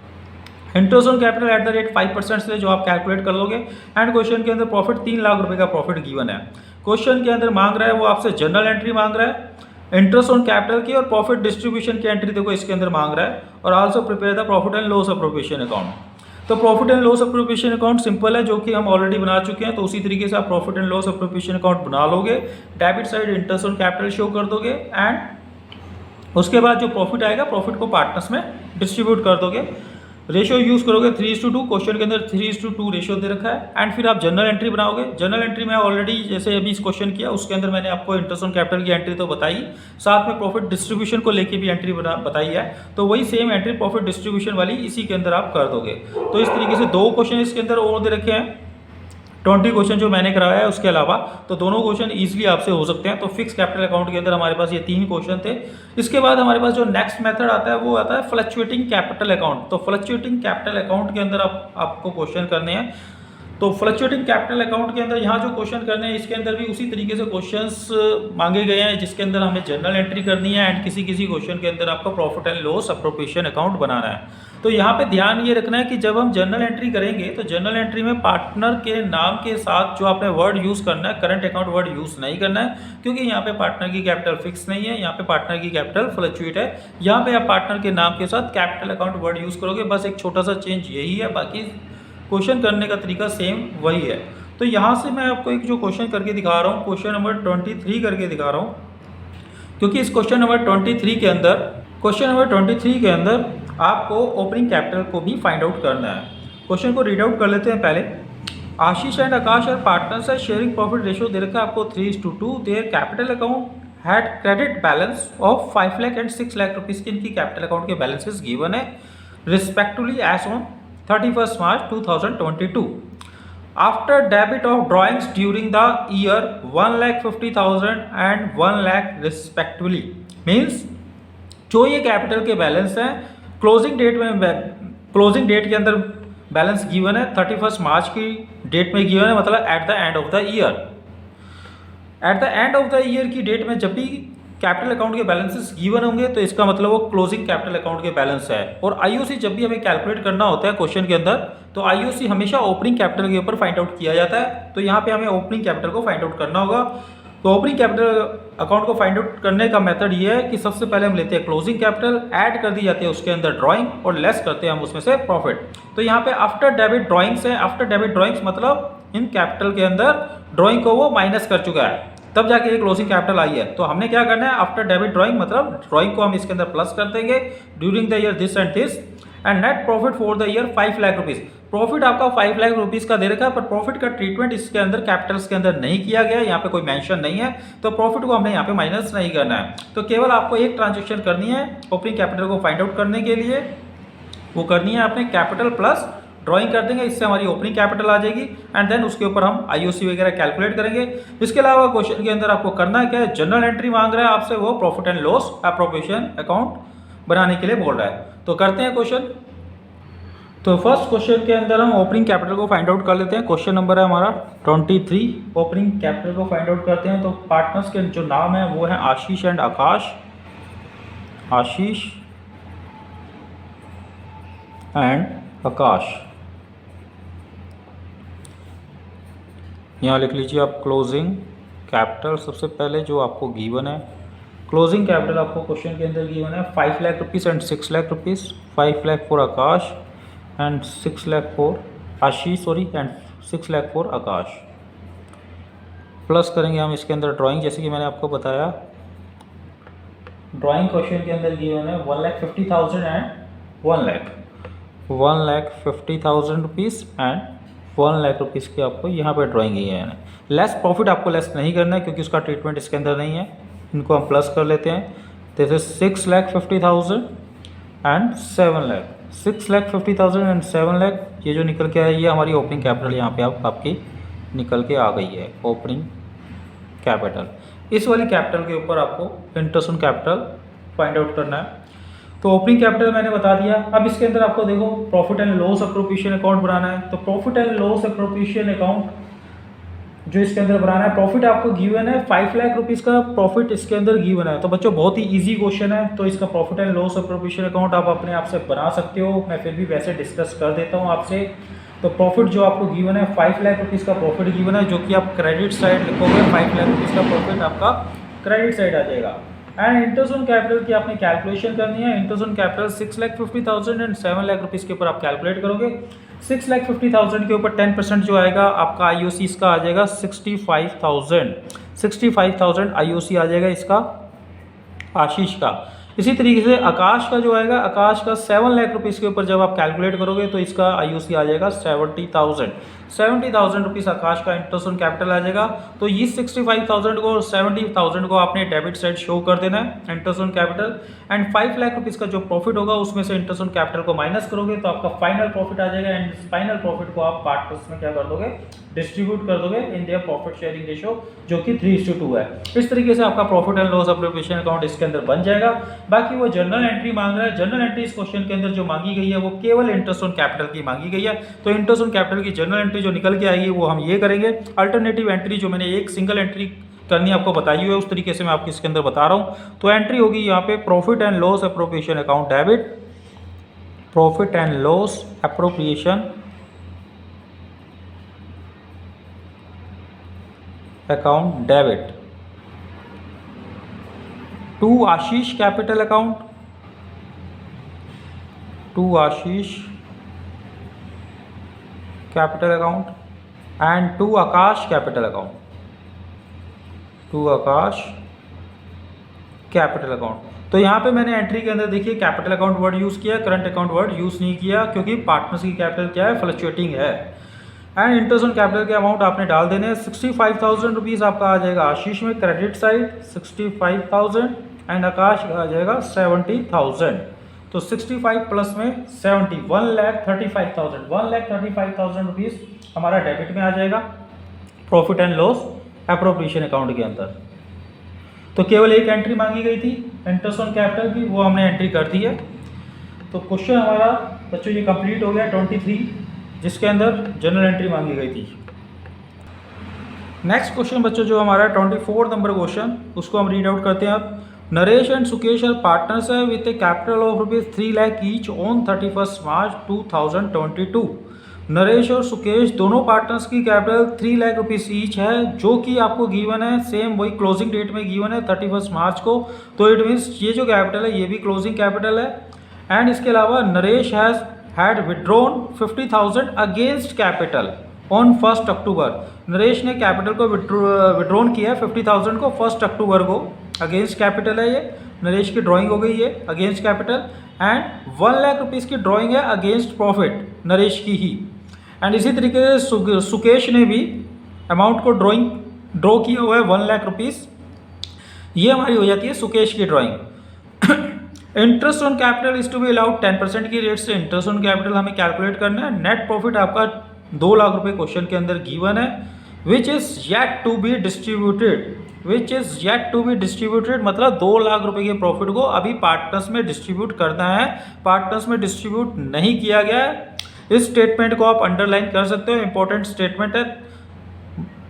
[SPEAKER 1] Interest on capital at the rate 5% से जो आप कैलकुलेट कर लोगे एंड क्वेश्चन के अंदर प्रॉफिट 3 लाख रुपए का प्रॉफिट गिवन है। क्वेश्चन के अंदर मांग रहा है वो आपसे जनरल एंट्री मांग रहा है, इंटरेस्ट ऑन कैपिटल की और प्रॉफिट डिस्ट्रीब्यूशन की एंट्री देखो इसके अंदर मांग रहा है, और also prepare the profit and loss appropriation account. तो profit and loss appropriation account simple है, जो कि हम ऑलरेडी बना चुके हैं, तो उसी तरीके से आप profit and loss appropriation account बना लोगे, debit side interest on capital show कर दोगे एंड उसके बाद जो प्रॉफिट आएगा प्रॉफिट को पार्टनर्स में डिस्ट्रीब्यूट कर दोगे। रेशियो यूज करोगे 3:2, क्वेश्चन के अंदर 3:2 रेशियो दे रखा है एंड फिर आप जनरल एंट्री बनाओगे। जनरल एंट्री में ऑलरेडी जैसे अभी इस क्वेश्चन किया उसके अंदर मैंने आपको इंटरेस्ट ऑन कैपिटल की एंट्री तो बताई, साथ में प्रॉफिट डिस्ट्रीब्यूशन को लेके भी एंट्री बताई है, तो वही सेम एंट्री प्रॉफिट डिस्ट्रीब्यूशन वाली इसी के अंदर आप कर दोगे। तो इस तरीके से 2 क्वेश्चन इसके अंदर और दे रखे हैं, 20 क्वेश्चन जो मैंने कराया है उसके अलावा, तो दोनों क्वेश्चन इजीली आपसे हो सकते हैं। तो फिक्स कैपिटल अकाउंट के अंदर हमारे पास ये 3 क्वेश्चन थे। इसके बाद हमारे पास जो नेक्स्ट मेथड आता है वो आता है फ्लक्चुएटिंग कैपिटल अकाउंट। तो फ्लक्चुएटिंग कैपिटल अकाउंट के अंदर आपको क्वेश्चन करने हैं। तो फ्लक्चुएटिंग कैपिटल अकाउंट के अंदर यहाँ जो क्वेश्चन करने हैं इसके अंदर भी उसी तरीके से क्वेश्चंस मांगे गए हैं, जिसके अंदर हमें जनरल एंट्री करनी है एंड किसी किसी क्वेश्चन के अंदर आपको profit and loss appropriation account बनाना है। तो यहाँ पे ध्यान ये रखना है कि जब हम जनरल एंट्री करेंगे तो जनरल एंट्री में पार्टनर के नाम के साथ जो आपने वर्ड यूज़ करना है, करंट अकाउंट वर्ड यूज़ नहीं करना है, क्योंकि यहाँ पे पार्टनर की कैपिटल फिक्स नहीं है, यहाँ पे पार्टनर की कैपिटल फ्लक्चुएट है। यहाँ पे आप पार्टनर के नाम के साथ कैपिटल अकाउंट वर्ड यूज़ करोगे, बस एक छोटा सा चेंज यही है, बाकी क्वेश्चन करने का तरीका सेम वही है। तो यहाँ से मैं आपको एक जो क्वेश्चन करके दिखा रहा हूँ, क्वेश्चन नंबर 23 करके दिखा रहा हूँ, क्योंकि इस क्वेश्चन नंबर 23 के अंदर आपको ओपनिंग कैपिटल को भी फाइंड आउट करना है। क्वेश्चन को रीड आउट कर लेते हैं पहले। आशीष एंड आकाश और पार्टनर्स है, शेयरिंग प्रॉफिट रेशियो दे रखा है आपको 3:2, their capital account had credit balance of 5 lakh and 6 lakh rupees की इनकी कैपिटल अकाउंट के बैलेंसेस गिवन है respectively as on 31 March 2022। After debit of drawings during the year 1,50,000 and 1 lakh respectively, means जो ये capital के बैलेंस हैं क्लोजिंग डेट के अंदर बैलेंस गिवन है 31 मार्च की डेट में गिवन है, मतलब at the end of the year. At the end of the year की डेट में जब भी कैपिटल अकाउंट के बैलेंसेस गिवन होंगे तो इसका मतलब वो क्लोजिंग कैपिटल अकाउंट के बैलेंस है। और आईओसी जब भी हमें कैलकुलेट करना होता है क्वेश्चन के अंदर, तो आईओसी हमेशा ओपनिंग कैपिटल के ऊपर फाइंड आउट किया जाता है। तो यहाँ पे हमें ओपनिंग कैपिटल को फाइंड आउट करना होगा। तो ओपनिंग कैपिटल अकाउंट को फाइंड आउट करने का मेथड ये है कि सबसे पहले हम लेते हैं क्लोजिंग कैपिटल, ऐड कर दी जाती है उसके अंदर ड्राइंग और लेस करते हैं हम उसमें से प्रॉफिट। तो यहाँ पे आफ्टर डेबिट ड्राइंग्स है, आफ्टर डेबिट ड्राइंग्स मतलब इन कैपिटल के अंदर ड्राइंग को वो माइनस कर चुका है, तब जाके ये क्लोजिंग कैपिटल आई है। तो हमने क्या करना है, आफ्टर डेबिट ड्राइंग मतलब ड्राइंग को हम इसके अंदर प्लस कर देंगे during the year this and this, and net profit for the year 5 lakh rupees. Profit आपका 5 लाख रुपीज़ का दे रखा है, पर प्रॉफिट का ट्रीटमेंट इसके अंदर कैपिटल्स के अंदर नहीं किया गया, यहाँ पे कोई मेंशन नहीं है, तो प्रॉफिट को हमने यहाँ पे माइनस नहीं करना है। तो केवल आपको एक ट्रांजेक्शन करनी है ओपनिंग कैपिटल को फाइंड आउट करने के लिए, वो करनी है आपने कैपिटल प्लस ड्राइंग कर देंगे, इससे हमारी ओपनिंग कैपिटल आ जाएगी एंड देन उसके ऊपर हम आईओसी वगैरह कैलकुलेट करेंगे। इसके अलावा क्वेश्चन के अंदर आपको करना क्या है, जनरल एंट्री मांग रहा है आपसे, वो profit and loss appropriation account बनाने के लिए बोल रहा है। तो करते हैं क्वेश्चन। तो फर्स्ट क्वेश्चन के अंदर हम ओपनिंग कैपिटल को फाइंड आउट कर लेते हैं। क्वेश्चन नंबर है हमारा 23, ओपनिंग कैपिटल को फाइंड आउट करते हैं। तो पार्टनर्स के जो नाम है वो है आशीष एंड आकाश, आशीष एंड आकाश। यहाँ लिख लीजिए आप क्लोजिंग कैपिटल। सबसे पहले जो आपको गिवन है क्लोजिंग कैपिटल आपको क्वेश्चन के अंदर गिवन है 5 lakh rupees and 6 lakh rupees. 5 lakh for Akash and 6 lakh for Ashish and 6 lakh for Akash. Plus करेंगे हम इसके अंदर ड्राइंग, जैसे कि मैंने आपको बताया ड्राइंग क्वेश्चन के अंदर गिवन है 1,50,000 and 1 lakh. 1,50,000 rupees and 1 lakh rupees की आपको यहाँ पर ड्राइंग ही है। लेस प्रॉफिट आपको लेस नहीं करना है क्योंकि उसका ट्रीटमेंट इसके अंदर नहीं है, इनको हम प्लस कर लेते हैं। This is 6,50,000 and 7 lakh. 6,50,000 and 7 lakh, ये जो निकल के आया ये हमारी ओपनिंग कैपिटल यहाँ पे आपकी निकल के आ गई है, ओपनिंग कैपिटल। इस वाली कैपिटल के ऊपर आपको interest on capital find out करना है। तो ओपनिंग कैपिटल मैंने बता दिया। अब इसके अंदर आपको देखो profit and loss appropriation account बनाना है। तो profit and loss appropriation account जो इसके अंदर बनाना है, प्रॉफिट आपको गिवन है 5 लाख रुपीज़ का प्रॉफिट इसके अंदर गिवन है। तो बच्चों बहुत ही इजी क्वेश्चन है, तो इसका profit and loss appropriation account आप अपने आप से बना सकते हो। मैं फिर भी वैसे डिस्कस कर देता हूँ आपसे। तो प्रॉफिट जो आपको गिवन है 5 लाख रुपीज़ का प्रॉफिट गिवन है, जो कि आप क्रेडिट साइड लिखोगे 5 लाख रुपीज़ का प्रॉफिट आपका क्रेडिट साइड आ जाएगा। एंड इंटरेस्ट ऑन कैपिटल की आपने कैलकुलेशन करनी है। Interest on capital 6,50,000 and 7 lakh rupees के ऊपर आप कैलकुलेट करोगे। 6,50,000 के ऊपर 10% जो आएगा आपका IOC इसका आ जाएगा 65,000 IOC आ जाएगा इसका आशीष का। इसी तरीके से आकाश का जो आएगा, आकाश का 7 लाख रुपीज़ के ऊपर जब आप कैलकुलेट करोगे तो इसका IOC आ जाएगा 70,000 रुपीज़ आकाश का इंटरेस्ट ऑन कैपिटल आ जाएगा। तो ये 65,000 को और 70,000 को आपने डेबिट साइड शो कर देना है interest on capital. And 5 lakh rupees का जो प्रॉफिट होगा उसमें से इंटरेस्ट ऑन कैपिटल को माइनस करोगे तो आपका फाइनल प्रॉफिट आ जाएगा। एंड फाइनल प्रॉफिट को आप पार्टनर्स में क्या कर दोगे, डिस्ट्रीब्यूट कर दोगे in their profit sharing ratio, जो कि 3:2 है। इस तरीके से आपका profit and loss appropriation account इसके अंदर बन जाएगा। बाकी वो जर्नल एंट्री मांग रहा है, जर्नल एंट्री इस क्वेश्चन के अंदर जो मांगी गई है वो केवल इंटरेस्ट ऑन कैपिटल की मांगी गई है। तो इंटरेस्ट ऑन कैपिटल की जर्नल एंट्री जो निकल के आएगी वो हम ये करेंगे। अल्टरनेटिव एंट्री जो मैंने एक सिंगल एंट्री करनी आपको बताई हुई है उस तरीके से मैं आपको इसके अंदर बता रहा हूँ। तो एंट्री होगी यहाँ पे profit and loss appropriation account debit, profit and loss appropriation account debit to Ashish capital account, to Ashish capital account and to Akash capital account, to Akash capital account. तो यहाँ पे मैंने एंट्री के अंदर देखिए कैपिटल अकाउंट वर्ड यूज़ किया, करंट अकाउंट वर्ड यूज़ नहीं किया, क्योंकि पार्टनर्स की कैपिटल क्या है, फ्लक्चुएटिंग है। एंड इंटरेस्ट ऑन कैपिटल के अमाउंट आपने डाल देने हैं। 65,000 रुपीज़ आपका आ जाएगा आशीष में क्रेडिट साइड 65,000 एंड आकाश का आ जाएगा 70,000। तो 65 प्लस में 70, 1,35,000 रुपीज़ हमारा डेबिट में आ जाएगा profit and loss appropriation account के अंदर। तो केवल एक एंट्री मांगी गई थी इंटरेस्ट ऑन कैपिटल की, वो हमने एंट्री कर दी है। तो क्वेश्चन हमारा बच्चों ये कंप्लीट हो गया 23, जिसके अंदर जनरल एंट्री मांगी गई थी। नेक्स्ट क्वेश्चन बच्चों जो हमारा 24 नंबर क्वेश्चन, उसको हम रीड आउट करते हैं। अब Naresh and Sukesh are partners है with a capital of ₹3 lakh each on 31 March 2022। Naresh और सुकेश दोनों पार्टनर्स की कैपिटल 3 लाख रुपीज़ ईच है, जो कि आपको गिवन है सेम वही क्लोजिंग डेट में गिवन है 31 मार्च को। तो इट मीन्स ये जो कैपिटल है ये भी क्लोजिंग कैपिटल है। एंड इसके अलावा Naresh had withdrawn 50,000 against capital on 1 अक्टूबर। नरेश ने कैपिटल को विड्रॉन किया है 50,000 को 1 अक्टूबर को। अगेंस्ट कैपिटल है ये, नरेश की ड्राइंग हो गई है against capital. And 1 lakh rupees की ड्राइंग है अगेंस्ट प्रॉफिट नरेश की ही। एंड इसी तरीके से सुकेश ने भी अमाउंट को ड्रॉ किया हुआ है 1 लाख रुपीज़। ये हमारी हो जाती है सुकेश की drawing. Interest on capital is to be allowed 10% की रेट से इंटरेस्ट ऑन कैपिटल हमें कैलकुलेट करना है। नेट प्रॉफिट आपका 2 लाख रुपए क्वेश्चन के अंदर गिवन है, which is yet to be distributed, which is yet to be distributed मतलब 2 लाख रुपए के प्रॉफिट को अभी पार्टनर्स में डिस्ट्रीब्यूट करना है। पार्टनर्स में डिस्ट्रीब्यूट नहीं किया गया है। इस स्टेटमेंट को आप अंडरलाइन कर सकते हो, इंपॉर्टेंट स्टेटमेंट है।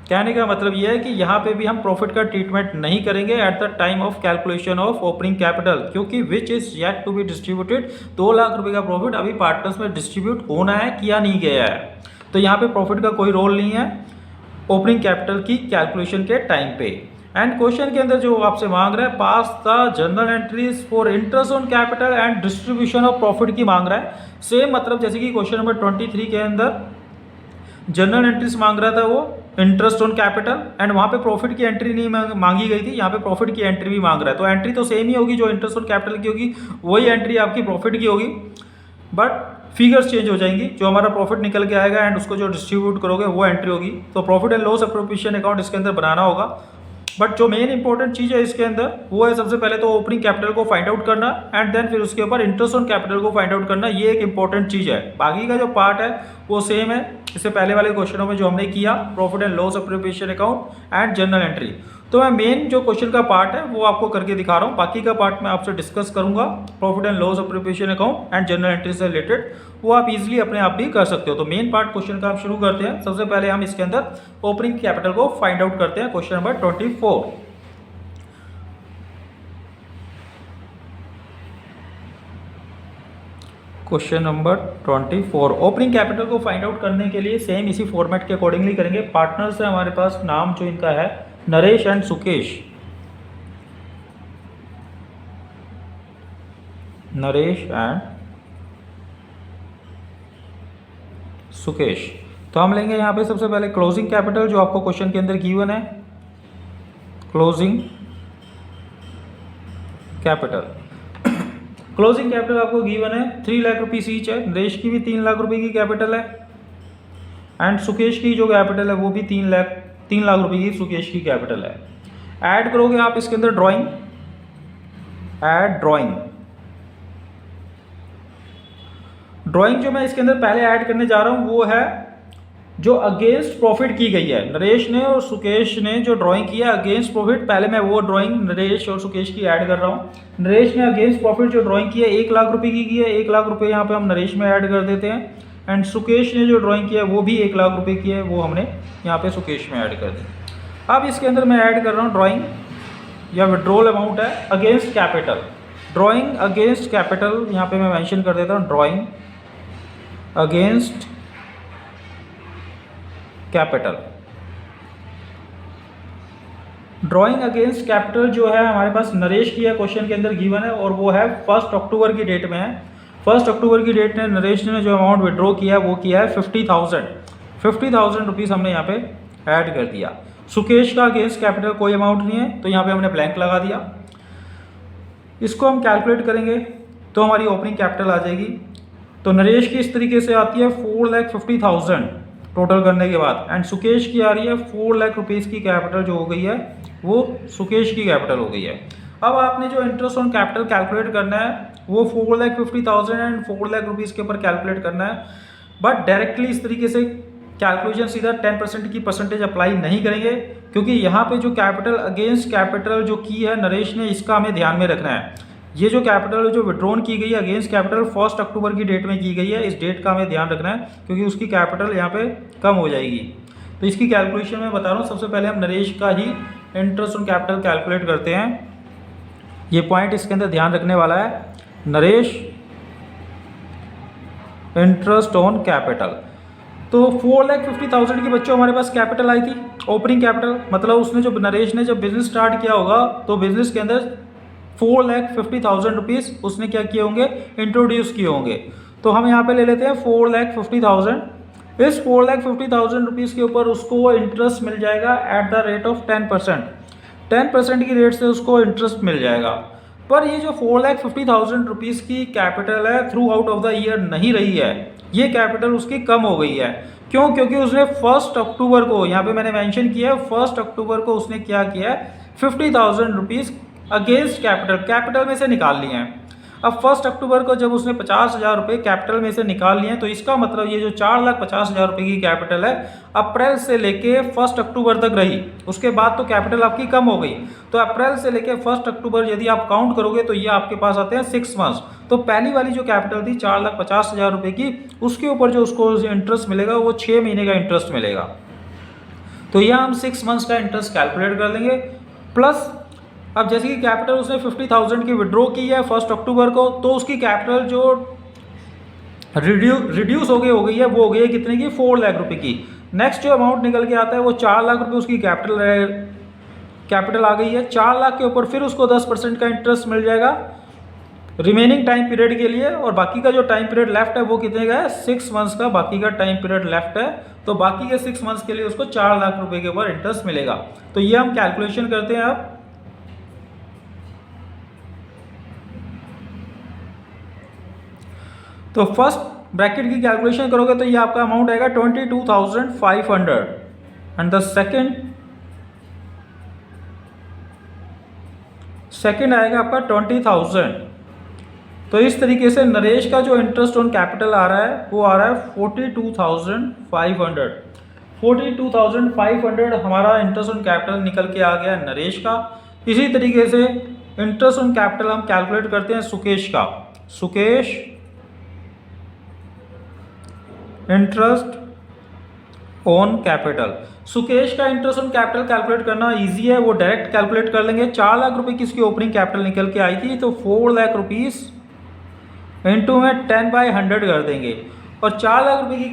[SPEAKER 1] कहने का मतलब यह है कि यहाँ पे भी हम प्रॉफिट का ट्रीटमेंट नहीं करेंगे at the time of calculation of opening capital, क्योंकि which is yet to be distributed 2 lakh रुपए का प्रॉफिट अभी पार्टनर्स में डिस्ट्रीब्यूट होना है, किया नहीं गया है। तो यहाँ पे प्रॉफिट का कोई रोल नहीं है ओपनिंग कैपिटल की कैलकुलेशन के टाइम पे। एंड क्वेश्चन के अंदर जो आपसे मांग रहा है pass the journal entries for interest on capital and distribution of profit की मांग रहा है। सेम मतलब जैसे कि क्वेश्चन नंबर 23 के अंदर जनरल एंट्रीज मांग रहा था वो इंटरेस्ट ऑन कैपिटल, एंड वहाँ पे प्रॉफिट की एंट्री नहीं मांगी गई थी, यहाँ पे प्रॉफिट की एंट्री भी मांग रहा है। तो एंट्री तो सेम ही होगी, जो इंटरेस्ट ऑन कैपिटल की होगी वही एंट्री आपकी प्रॉफिट की होगी, बट फिगर्स चेंज हो जाएंगी। जो हमारा प्रॉफिट निकल के आएगा एंड उसको जो डिस्ट्रीब्यूट करोगे वो एंट्री होगी। तो profit and loss appropriation account इसके अंदर बनाना होगा। बट जो मेन इंपॉर्टेंट चीज़ है इसके अंदर वो है सबसे पहले तो ओपनिंग कैपिटल को फाइंड आउट करना एंड देन फिर उसके ऊपर इंटरेस्ट ऑन कैपिटल को फाइंड आउट करना, ये एक इंपॉर्टेंट चीज़ है। बाकी का जो पार्ट है वो सेम है इससे पहले वाले क्वेश्चनों में जो हमने किया, profit and loss appropriation account and journal entry. तो मैं मेन जो क्वेश्चन का पार्ट है वो आपको करके दिखा रहा हूँ, बाकी का पार्ट मैं आपसे डिस्कस करूंगा। Profit and loss appropriation account and journal entry से रिलेटेड वो आप इजीली अपने आप भी कर सकते हो। तो मेन पार्ट क्वेश्चन का हम शुरू करते हैं। सबसे पहले हम इसके अंदर ओपनिंग कैपिटल को फाइंड आउट करते हैं। Question number 24। Question number 24, opening capital को फाइंड आउट करने के लिए सेम इसी फॉर्मेट के अकॉर्डिंगली करेंगे। पार्टनर्स है हमारे पास, नाम जो इनका है नरेश एंड सुकेश। नरेश एंड सुकेश। तो हम लेंगे यहाँ पे सबसे पहले क्लोजिंग कैपिटल जो आपको क्वेश्चन के अंदर गिवन है। क्लोजिंग कैपिटल, क्लोजिंग कैपिटल आपको गिवन है 3 लाख रुपीस ईच है। नरेश की भी 3 लाख रुपए की कैपिटल है एंड सुकेश की जो कैपिटल है वो भी 3 लाख रुपए की सुकेश की कैपिटल है। ऐड करोगे आप इसके अंदर ड्राइंग, ऐड ड्राइंग। ड्राइंग जो मैं इसके अंदर पहले ऐड करने जा रहा हूं वो है जो अगेंस्ट प्रॉफिट की गई है। नरेश ने और सुकेश ने जो ड्राइंग की है अगेंस्ट प्रॉफिट, पहले मैं वो ड्राइंग नरेश और सुकेश की ऐड कर रहा हूँ। नरेश ने अगेंस्ट प्रॉफिट जो ड्राइंग की है 1 लाख रुपए की है। 1 लाख रुपए यहाँ पे हम नरेश में ऐड कर देते हैं एंड सुकेश ने जो ड्राइंग किया है वो भी 1 लाख रुपए की है, वो हमने यहाँ पे सुकेश में ऐड कर दी। अब इसके अंदर मैं ऐड कर रहा हूँ ड्राइंग या विड्रॉल अमाउंट है against capital. Drawing against capital यहाँ पे मैं मेंशन कर देता हूँ, drawing against capital. Drawing against capital जो है हमारे पास नरेश की है, क्वेश्चन के अंदर गिवन है और वो है 1 अक्टूबर की डेट में है। 1 अक्टूबर की डेट में नरेश ने जो अमाउंट विड्रॉ किया है वो किया है 50,000 रुपीज़ हमने यहाँ पे ऐड कर दिया। सुकेश का अगेंस्ट कैपिटल कोई अमाउंट नहीं है तो यहाँ पे हमने ब्लैंक लगा दिया। इसको हम कैलकुलेट करेंगे तो हमारी ओपनिंग कैपिटल आ जाएगी। तो नरेश की इस तरीके से आती है 4,50,000 टोटल करने के बाद एंड सुकेश की आ रही है 4 लाख रुपीज़ की कैपिटल जो हो गई है वो सुकेश की कैपिटल हो गई है। अब आपने जो इंटरेस्ट ऑन कैपिटल कैलकुलेट करना है वो 4,50,000 एंड 4 लाख रुपीज़ के ऊपर कैलकुलेट करना है। बट डायरेक्टली इस तरीके से कैलकुलेशन सीधा 10% की परसेंटेज अप्लाई नहीं करेंगे क्योंकि यहाँ पे जो कैपिटल अगेंस्ट कैपिटल जो की है नरेश ने, इसका हमें ध्यान में रखना है। ये जो कैपिटल जो विड्रॉन की गई है अगेंस्ट कैपिटल 1 अक्टूबर की डेट में की गई है, इस डेट का हमें ध्यान रखना है क्योंकि उसकी कैपिटल यहाँ पे कम हो जाएगी। तो इसकी कैलकुलेशन में बता रहा हूँ। सबसे पहले हम नरेश का ही इंटरेस्ट ऑन कैपिटल कैलकुलेट करते हैं। ये पॉइंट इसके अंदर ध्यान रखने वाला है, नरेश इंटरेस्ट ऑन कैपिटल। तो 4,50,000 की बच्चों हमारे पास कैपिटल आई थी, ओपनिंग कैपिटल। मतलब उसने जो नरेश ने जब बिजनेस स्टार्ट किया होगा तो बिजनेस के अंदर 4,50,000 रुपीज़ उसने क्या किए होंगे, इंट्रोड्यूस किए होंगे। तो हम यहाँ पे ले लेते हैं 4,50,000। इस 4,50,000 रुपीज़ के ऊपर उसको इंटरेस्ट मिल जाएगा एट द रेट ऑफ 10%। 10% की रेट से उसको इंटरेस्ट मिल जाएगा। पर ये जो 4,50,000 रुपीज़ की कैपिटल है through out of the year नहीं रही है, ये कैपिटल उसकी कम हो गई है। क्यों? क्योंकि उसने 1 अक्टूबर को, यहाँ पे मैंने मेंशन किया है 1 अक्टूबर को उसने क्या किया है, 50,000 रुपीज़ अगेंस्ट कैपिटल में से निकाल लिए हैं। अब 1 अक्टूबर को जब उसने 50,000 रुपये कैपिटल में से निकाल लिए हैं तो इसका मतलब ये जो 4,50,000 रुपये की कैपिटल है अप्रैल से लेके 1 अक्टूबर तक रही, उसके बाद तो कैपिटल आपकी कम हो गई। तो अप्रैल से लेके 1 अक्टूबर यदि आप काउंट करोगे तो ये आपके पास आते हैं 6 मंथ्स। तो पहली वाली जो कैपिटल थी 4,50,000 रुपये की, उसके ऊपर जो उसको इंटरेस्ट मिलेगा वो 6 महीने का इंटरेस्ट मिलेगा। तो यह हम 6 मंथ्स का इंटरेस्ट कैलकुलेट कर लेंगे। प्लस अब जैसे कि कैपिटल उसने 50,000 की विड्रॉ की है 1 अक्टूबर को, तो उसकी कैपिटल जो रिड्यूस हो गई है वो हो गई है कितने की, 4 लाख रुपए की। नेक्स्ट जो अमाउंट निकल के आता है वो 4 लाख रुपए उसकी कैपिटल आ गई है। 4 लाख के ऊपर फिर उसको 10% का इंटरेस्ट मिल जाएगा रिमेनिंग टाइम पीरियड के लिए, और बाकी का जो टाइम पीरियड लेफ्ट है वो कितने का है, 6 मंथ्स का बाकी का टाइम पीरियड लेफ्ट है। तो बाकी के 6 मंथ्स के लिए उसको 4 लाख रुपए के ऊपर इंटरेस्ट मिलेगा। तो ये हम कैलकुलेशन करते हैं अब। तो फर्स्ट ब्रैकेट की कैलकुलेशन करोगे तो ये आपका अमाउंट आएगा 22,500 एंड द सेकेंड सेकंड आएगा आपका 20,000। तो इस तरीके से नरेश का जो इंटरेस्ट ऑन कैपिटल आ रहा है वो आ रहा है 42,500। 42,500 हमारा इंटरेस्ट ऑन कैपिटल निकल के आ गया नरेश का। इसी तरीके से इंटरेस्ट ऑन कैपिटल हम कैलकुलेट करते हैं सुकेश का। Sukesh interest on capital, Sukesh का इंटरेस्ट ऑन कैपिटल कैलकुलेट करना इजी है, वो डायरेक्ट कैलकुलेट कर लेंगे। 4 लाख रुपए की इसकी ओपनिंग कैपिटल निकल के आई थी, तो 4 लाख रुपीस इंटू में 10/100 कर देंगे और 4 लाख रुपए की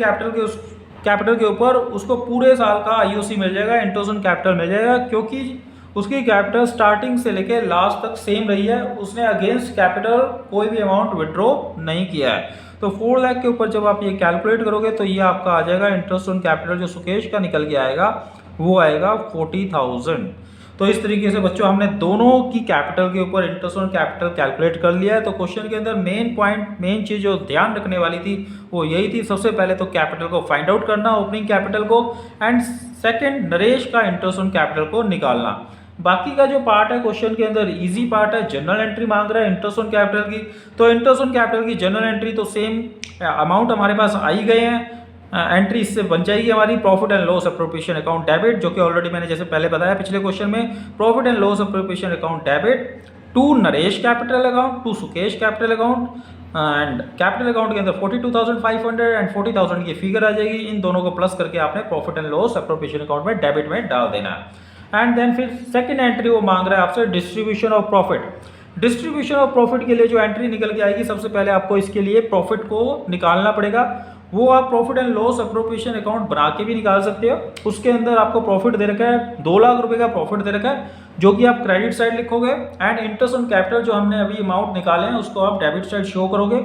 [SPEAKER 1] कैपिटल के ऊपर उसको पूरे साल का आईओसी मिल जाएगा, इंटरेस्ट ऑन कैपिटल मिल जाएगा, क्योंकि उसकी कैपिटल स्टार्टिंग से लेकर लास्ट तक सेम रही है, उसने अगेंस्ट कैपिटल कोई भी अमाउंट विड्रॉ नहीं किया है। तो 4 लाख के ऊपर जब आप ये कैलकुलेट करोगे तो ये आपका आ जाएगा इंटरेस्ट ऑन कैपिटल जो सुकेश का निकल के आएगा वो आएगा 40,000। तो इस तरीके से बच्चों हमने दोनों की कैपिटल के ऊपर इंटरेस्ट ऑन कैपिटल कैलकुलेट कर लिया है। तो क्वेश्चन के अंदर मेन चीज़ जो ध्यान रखने वाली थी वो यही थी, सबसे पहले तो कैपिटल को फाइंड आउट करना, ओपनिंग कैपिटल को, एंड सेकंड नरेश का इंटरेस्ट ऑन कैपिटल को निकालना। बाकी का जो पार्ट है क्वेश्चन के अंदर इजी पार्ट है, जनरल एंट्री मांग रहा है इंटरेस्ट ऑन कैपिटल की। तो इंटरेस्ट ऑन कैपिटल की जनरल एंट्री तो सेम अमाउंट हमारे पास आई गए हैं, एंट्री इससे बन जाएगी हमारी profit and loss appropriation account debit, जो कि ऑलरेडी मैंने जैसे पहले बताया पिछले क्वेश्चन में, profit and loss appropriation account debit to Naresh capital account to Sukesh capital account, and capital account के अंदर 42,500 एंड 40,000 की फिगर आ जाएगी। इन दोनों को प्लस करके आपने profit and loss appropriation account में डेबिट में डाल देना है। एंड देन फिर सेकंड एंट्री वो मांग रहा है आपसे distribution of profit. Distribution of profit के लिए जो एंट्री निकल के आएगी, सबसे पहले आपको इसके लिए प्रॉफिट को निकालना पड़ेगा। वो आप profit and loss appropriation account बना के भी निकाल सकते हो। उसके अंदर आपको प्रॉफिट दे रखा है 2 लाख रुपए का प्रॉफिट दे रखा है, जो कि आप क्रेडिट साइड लिखोगे, एंड इंटरेस्ट ऑन कैपिटल जो हमने अभी अमाउंट निकाले हैं उसको आप डेबिट साइड शो करोगे।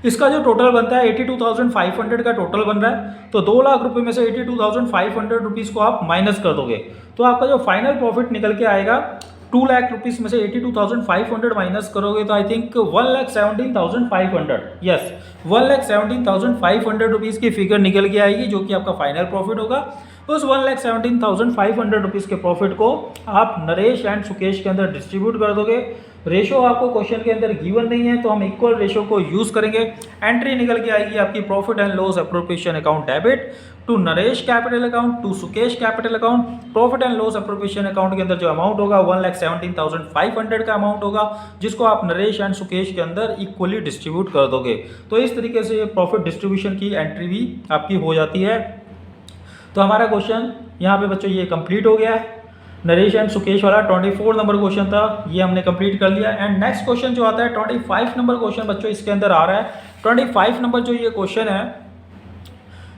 [SPEAKER 1] इसका जो टोटल बनता है 82,500 का टोटल बन रहा है। तो 2 लाख रुपए में से 82,500 रुपीज़ को आप माइनस कर दोगे तो आपका जो फाइनल प्रॉफिट निकल के आएगा 2 लाख रुपीज़ में से 82,500 माइनस करोगे तो आई थिंक 1,17,500, यस 1,17,500 रुपीज़ की फिगर निकल के आएगी, जो कि आपका फाइनल प्रॉफिट होगा। उस 1,17,500 रुपीज़ के प्रॉफिट को आप नरेश एंड सुकेश के अंदर डिस्ट्रीब्यूट कर दोगे। रेशो आपको क्वेश्चन के अंदर गिवन नहीं है, तो हम इक्वल रेशो को यूज़ करेंगे। एंट्री निकल के आएगी आपकी profit and loss appropriation account debit to Naresh capital account to Sukesh capital account. Profit and loss appropriation account के अंदर जो अमाउंट होगा 1,17,500 का अमाउंट होगा, जिसको आप नरेश एंड सुकेश के अंदर इक्वली डिस्ट्रीब्यूट कर दोगे। तो इस तरीके से प्रॉफिट डिस्ट्रीब्यूशन की एंट्री भी आपकी हो जाती है। तो हमारा क्वेश्चन यहाँ पे बच्चों ये कंप्लीट हो गया है। नरेश एंड सुकेश वाला 24 नंबर क्वेश्चन था, ये हमने कंप्लीट कर लिया। एंड नेक्स्ट क्वेश्चन जो आता है 25 नंबर क्वेश्चन बच्चों इसके अंदर आ रहा है। 25 नंबर जो ये क्वेश्चन है,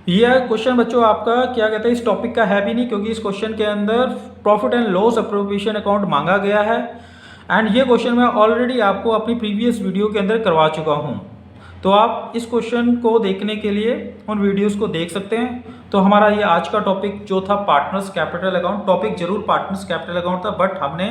[SPEAKER 1] ये क्वेश्चन बच्चों आपका क्या कहते हैं, इस टॉपिक का है भी नहीं, क्योंकि इस क्वेश्चन के अंदर profit and loss appropriation account मांगा गया है। एंड ये क्वेश्चन मैं ऑलरेडी आपको अपनी प्रीवियस वीडियो के अंदर करवा चुका हूँ, तो आप इस क्वेश्चन को देखने के लिए उन वीडियोस को देख सकते हैं। तो हमारा ये आज का टॉपिक जो था पार्टनर्स कैपिटल अकाउंट, टॉपिक जरूर पार्टनर्स कैपिटल अकाउंट था, बट हमने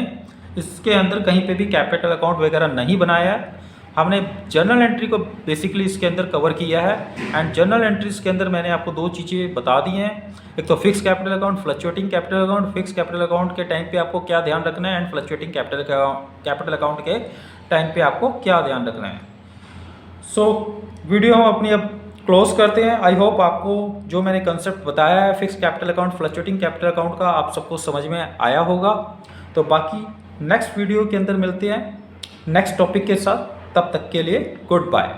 [SPEAKER 1] इसके अंदर कहीं पे भी कैपिटल अकाउंट वगैरह नहीं बनाया है। हमने जर्नल एंट्री को बेसिकली इसके अंदर कवर किया है। एंड जर्नल एंट्रीज के अंदर मैंने आपको 2 चीज़ें बता दी हैं, एक तो fix capital account, fluctuating capital account. Fix capital account के टाइम पे आपको क्या ध्यान रखना है, एंड फ्लक्चुएटिंग कैपिटल अकाउंट के टाइम पे आपको क्या ध्यान रखना है। सो वीडियो हम अपनी अब क्लोज करते हैं। आई होप आपको जो मैंने कंसेप्ट बताया है fix capital account, fluctuating capital account का, आप सबको समझ में आया होगा। तो बाकी नेक्स्ट वीडियो के अंदर मिलते हैं नेक्स्ट टॉपिक के साथ, तब तक के लिए गुड बाय।